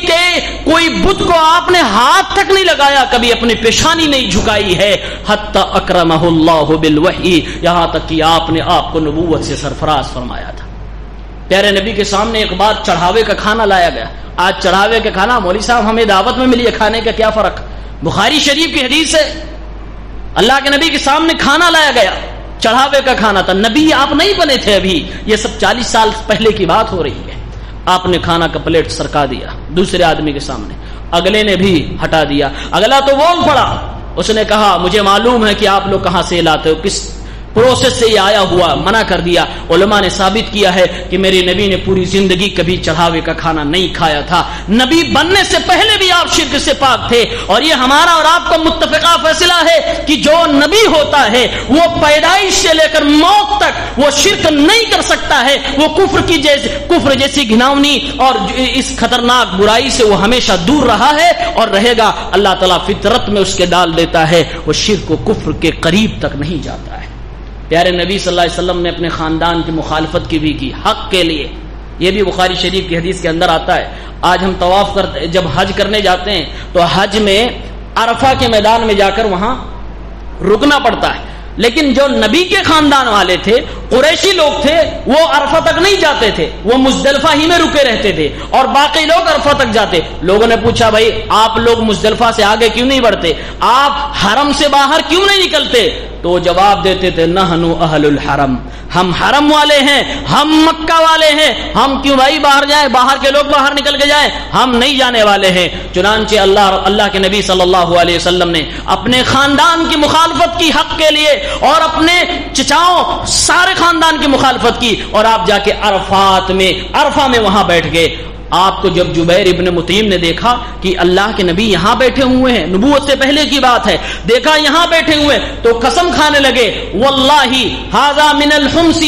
کوئی بت کو آپ نے ہاتھ تک نہیں لگایا، کبھی اپنی پیشانی نہیں جھکائی ہے، حتی اکرمہ اللہ بالوحی، یہاں تک کہ آپ نے آپ کو نبوت سے سرفراز فرمایا تھا۔ پیارے نبی کے سامنے ایک بار چڑھاوے کا کھانا لایا گیا۔ آج چڑھاوے کا کھانا مولوی صاحب ہمیں دعوت میں ملی ہے، کھانے کا کیا فرق؟ بخاری شریف کی حدیث ہے، اللہ کے نبی کے سامنے کھانا لایا گیا، چڑھاوے کا کھانا تھا، نبی آپ نہیں بنے تھے ابھی، یہ سب 40 سال پہلے کی بات ہو رہی ہے۔ آپ نے کھانا کا پلیٹ سرکا دیا دوسرے آدمی کے سامنے، اگلے نے بھی ہٹا دیا، اگلا تو بول پڑا، اس نے کہا مجھے معلوم ہے کہ آپ لوگ کہاں سے لاتے ہو، کس پروسیس سے یہ آیا ہوا، منع کر دیا۔ علماء نے ثابت کیا ہے کہ میرے نبی نے پوری زندگی کبھی چڑھاوے کا کھانا نہیں کھایا تھا، نبی بننے سے پہلے بھی آپ شرک سے پاک تھے، اور یہ ہمارا اور آپ کا متفقہ فیصلہ ہے کہ جو نبی ہوتا ہے وہ پیدائش سے لے کر موت تک وہ شرک نہیں کر سکتا ہے، وہ کفر جیسی گھناؤنی اور اس خطرناک برائی سے وہ ہمیشہ دور رہا ہے اور رہے گا۔ اللہ تعالیٰ فطرت میں اس کے ڈال دیتا ہے، وہ شرک و کفر کے قریب تک نہیں جاتا ہے۔ پیارے نبی صلی اللہ علیہ وسلم نے اپنے خاندان کی مخالفت کی بھی کی حق کے لیے، یہ بھی بخاری شریف کی حدیث کے اندر آتا ہے۔ آج ہم طواف کرتے، جب حج کرنے جاتے ہیں تو حج میں عرفہ کے میدان میں جا کر وہاں رکنا پڑتا ہے، لیکن جو نبی کے خاندان والے تھے، قریشی لوگ تھے، وہ عرفہ تک نہیں جاتے تھے، وہ مزدلفہ ہی میں رکے رہتے تھے اور باقی لوگ عرفہ تک جاتے. لوگوں نے پوچھا بھائی آپ لوگ مزدلفہ سے آگے کیوں نہیں بڑھتے، آپ حرم سے باہر کیوں نہیں نکلتے؟ تو وہ جواب دیتے تھے نحنو اہل الحرم، ہم حرم والے ہیں، ہم مکہ والے ہیں، ہم کیوں بھائی باہر جائیں، باہر کے لوگ باہر نکل کے جائیں، ہم نہیں جانے والے ہیں. چنانچہ اللہ کے نبی صلی اللہ علیہ وسلم نے اپنے خاندان کی مخالفت کی حق کے لیے اور اپنے چچاؤں سارے خاندان کی مخالفت کی، اور آپ جا کے عرفہ میں وہاں بیٹھ گئے. آپ کو جب جبیر ابن مطعم نے دیکھا کہ اللہ کے نبی یہاں بیٹھے ہوئے ہیں، نبوت سے پہلے کی بات ہے، دیکھا یہاں بیٹھے ہوئے تو قسم کھانے لگے واللہ ھذا من الحمص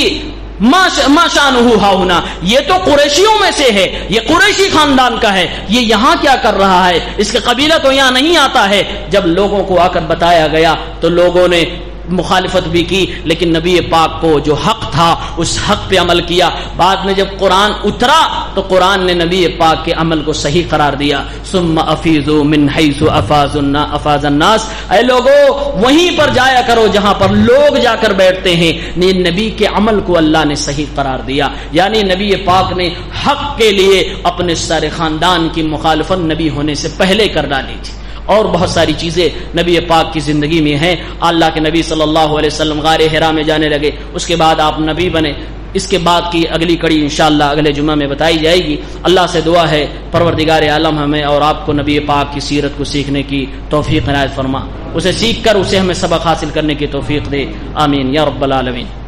ما شانہ ھاہنا، یہ تو قریشیوں میں سے ہے، یہ قریشی خاندان کا ہے، یہ یہاں کیا کر رہا ہے، اس کا قبیلہ تو یہاں نہیں آتا ہے. جب لوگوں کو آ کر بتایا گیا تو لوگوں نے مخالفت بھی کی، لیکن نبی پاک کو جو حق تھا اس حق پہ عمل کیا. بعد میں جب قرآن اترا تو قرآن نے نبی پاک کے عمل کو صحیح قرار دیا. ثم افیضوا من حیث افاض الناس، اے لوگو وہیں پر جایا کرو جہاں پر لوگ جا کر بیٹھتے ہیں. نبی کے عمل کو اللہ نے صحیح قرار دیا، یعنی نبی پاک نے حق کے لیے اپنے سارے خاندان کی مخالفت نبی ہونے سے پہلے کر ڈالی تھی. اور بہت ساری چیزیں نبی پاک کی زندگی میں ہیں. اللہ کے نبی صلی اللہ علیہ وسلم غار حرا میں جانے لگے، اس کے بعد آپ نبی بنے. اس کے بعد کی اگلی کڑی انشاءاللہ اگلے جمعہ میں بتائی جائے گی. اللہ سے دعا ہے پروردگار عالم ہمیں اور آپ کو نبی پاک کی سیرت کو سیکھنے کی توفیق عنایت فرما، اسے سیکھ کر اسے ہمیں سبق حاصل کرنے کی توفیق دے. آمین یا رب العالمین.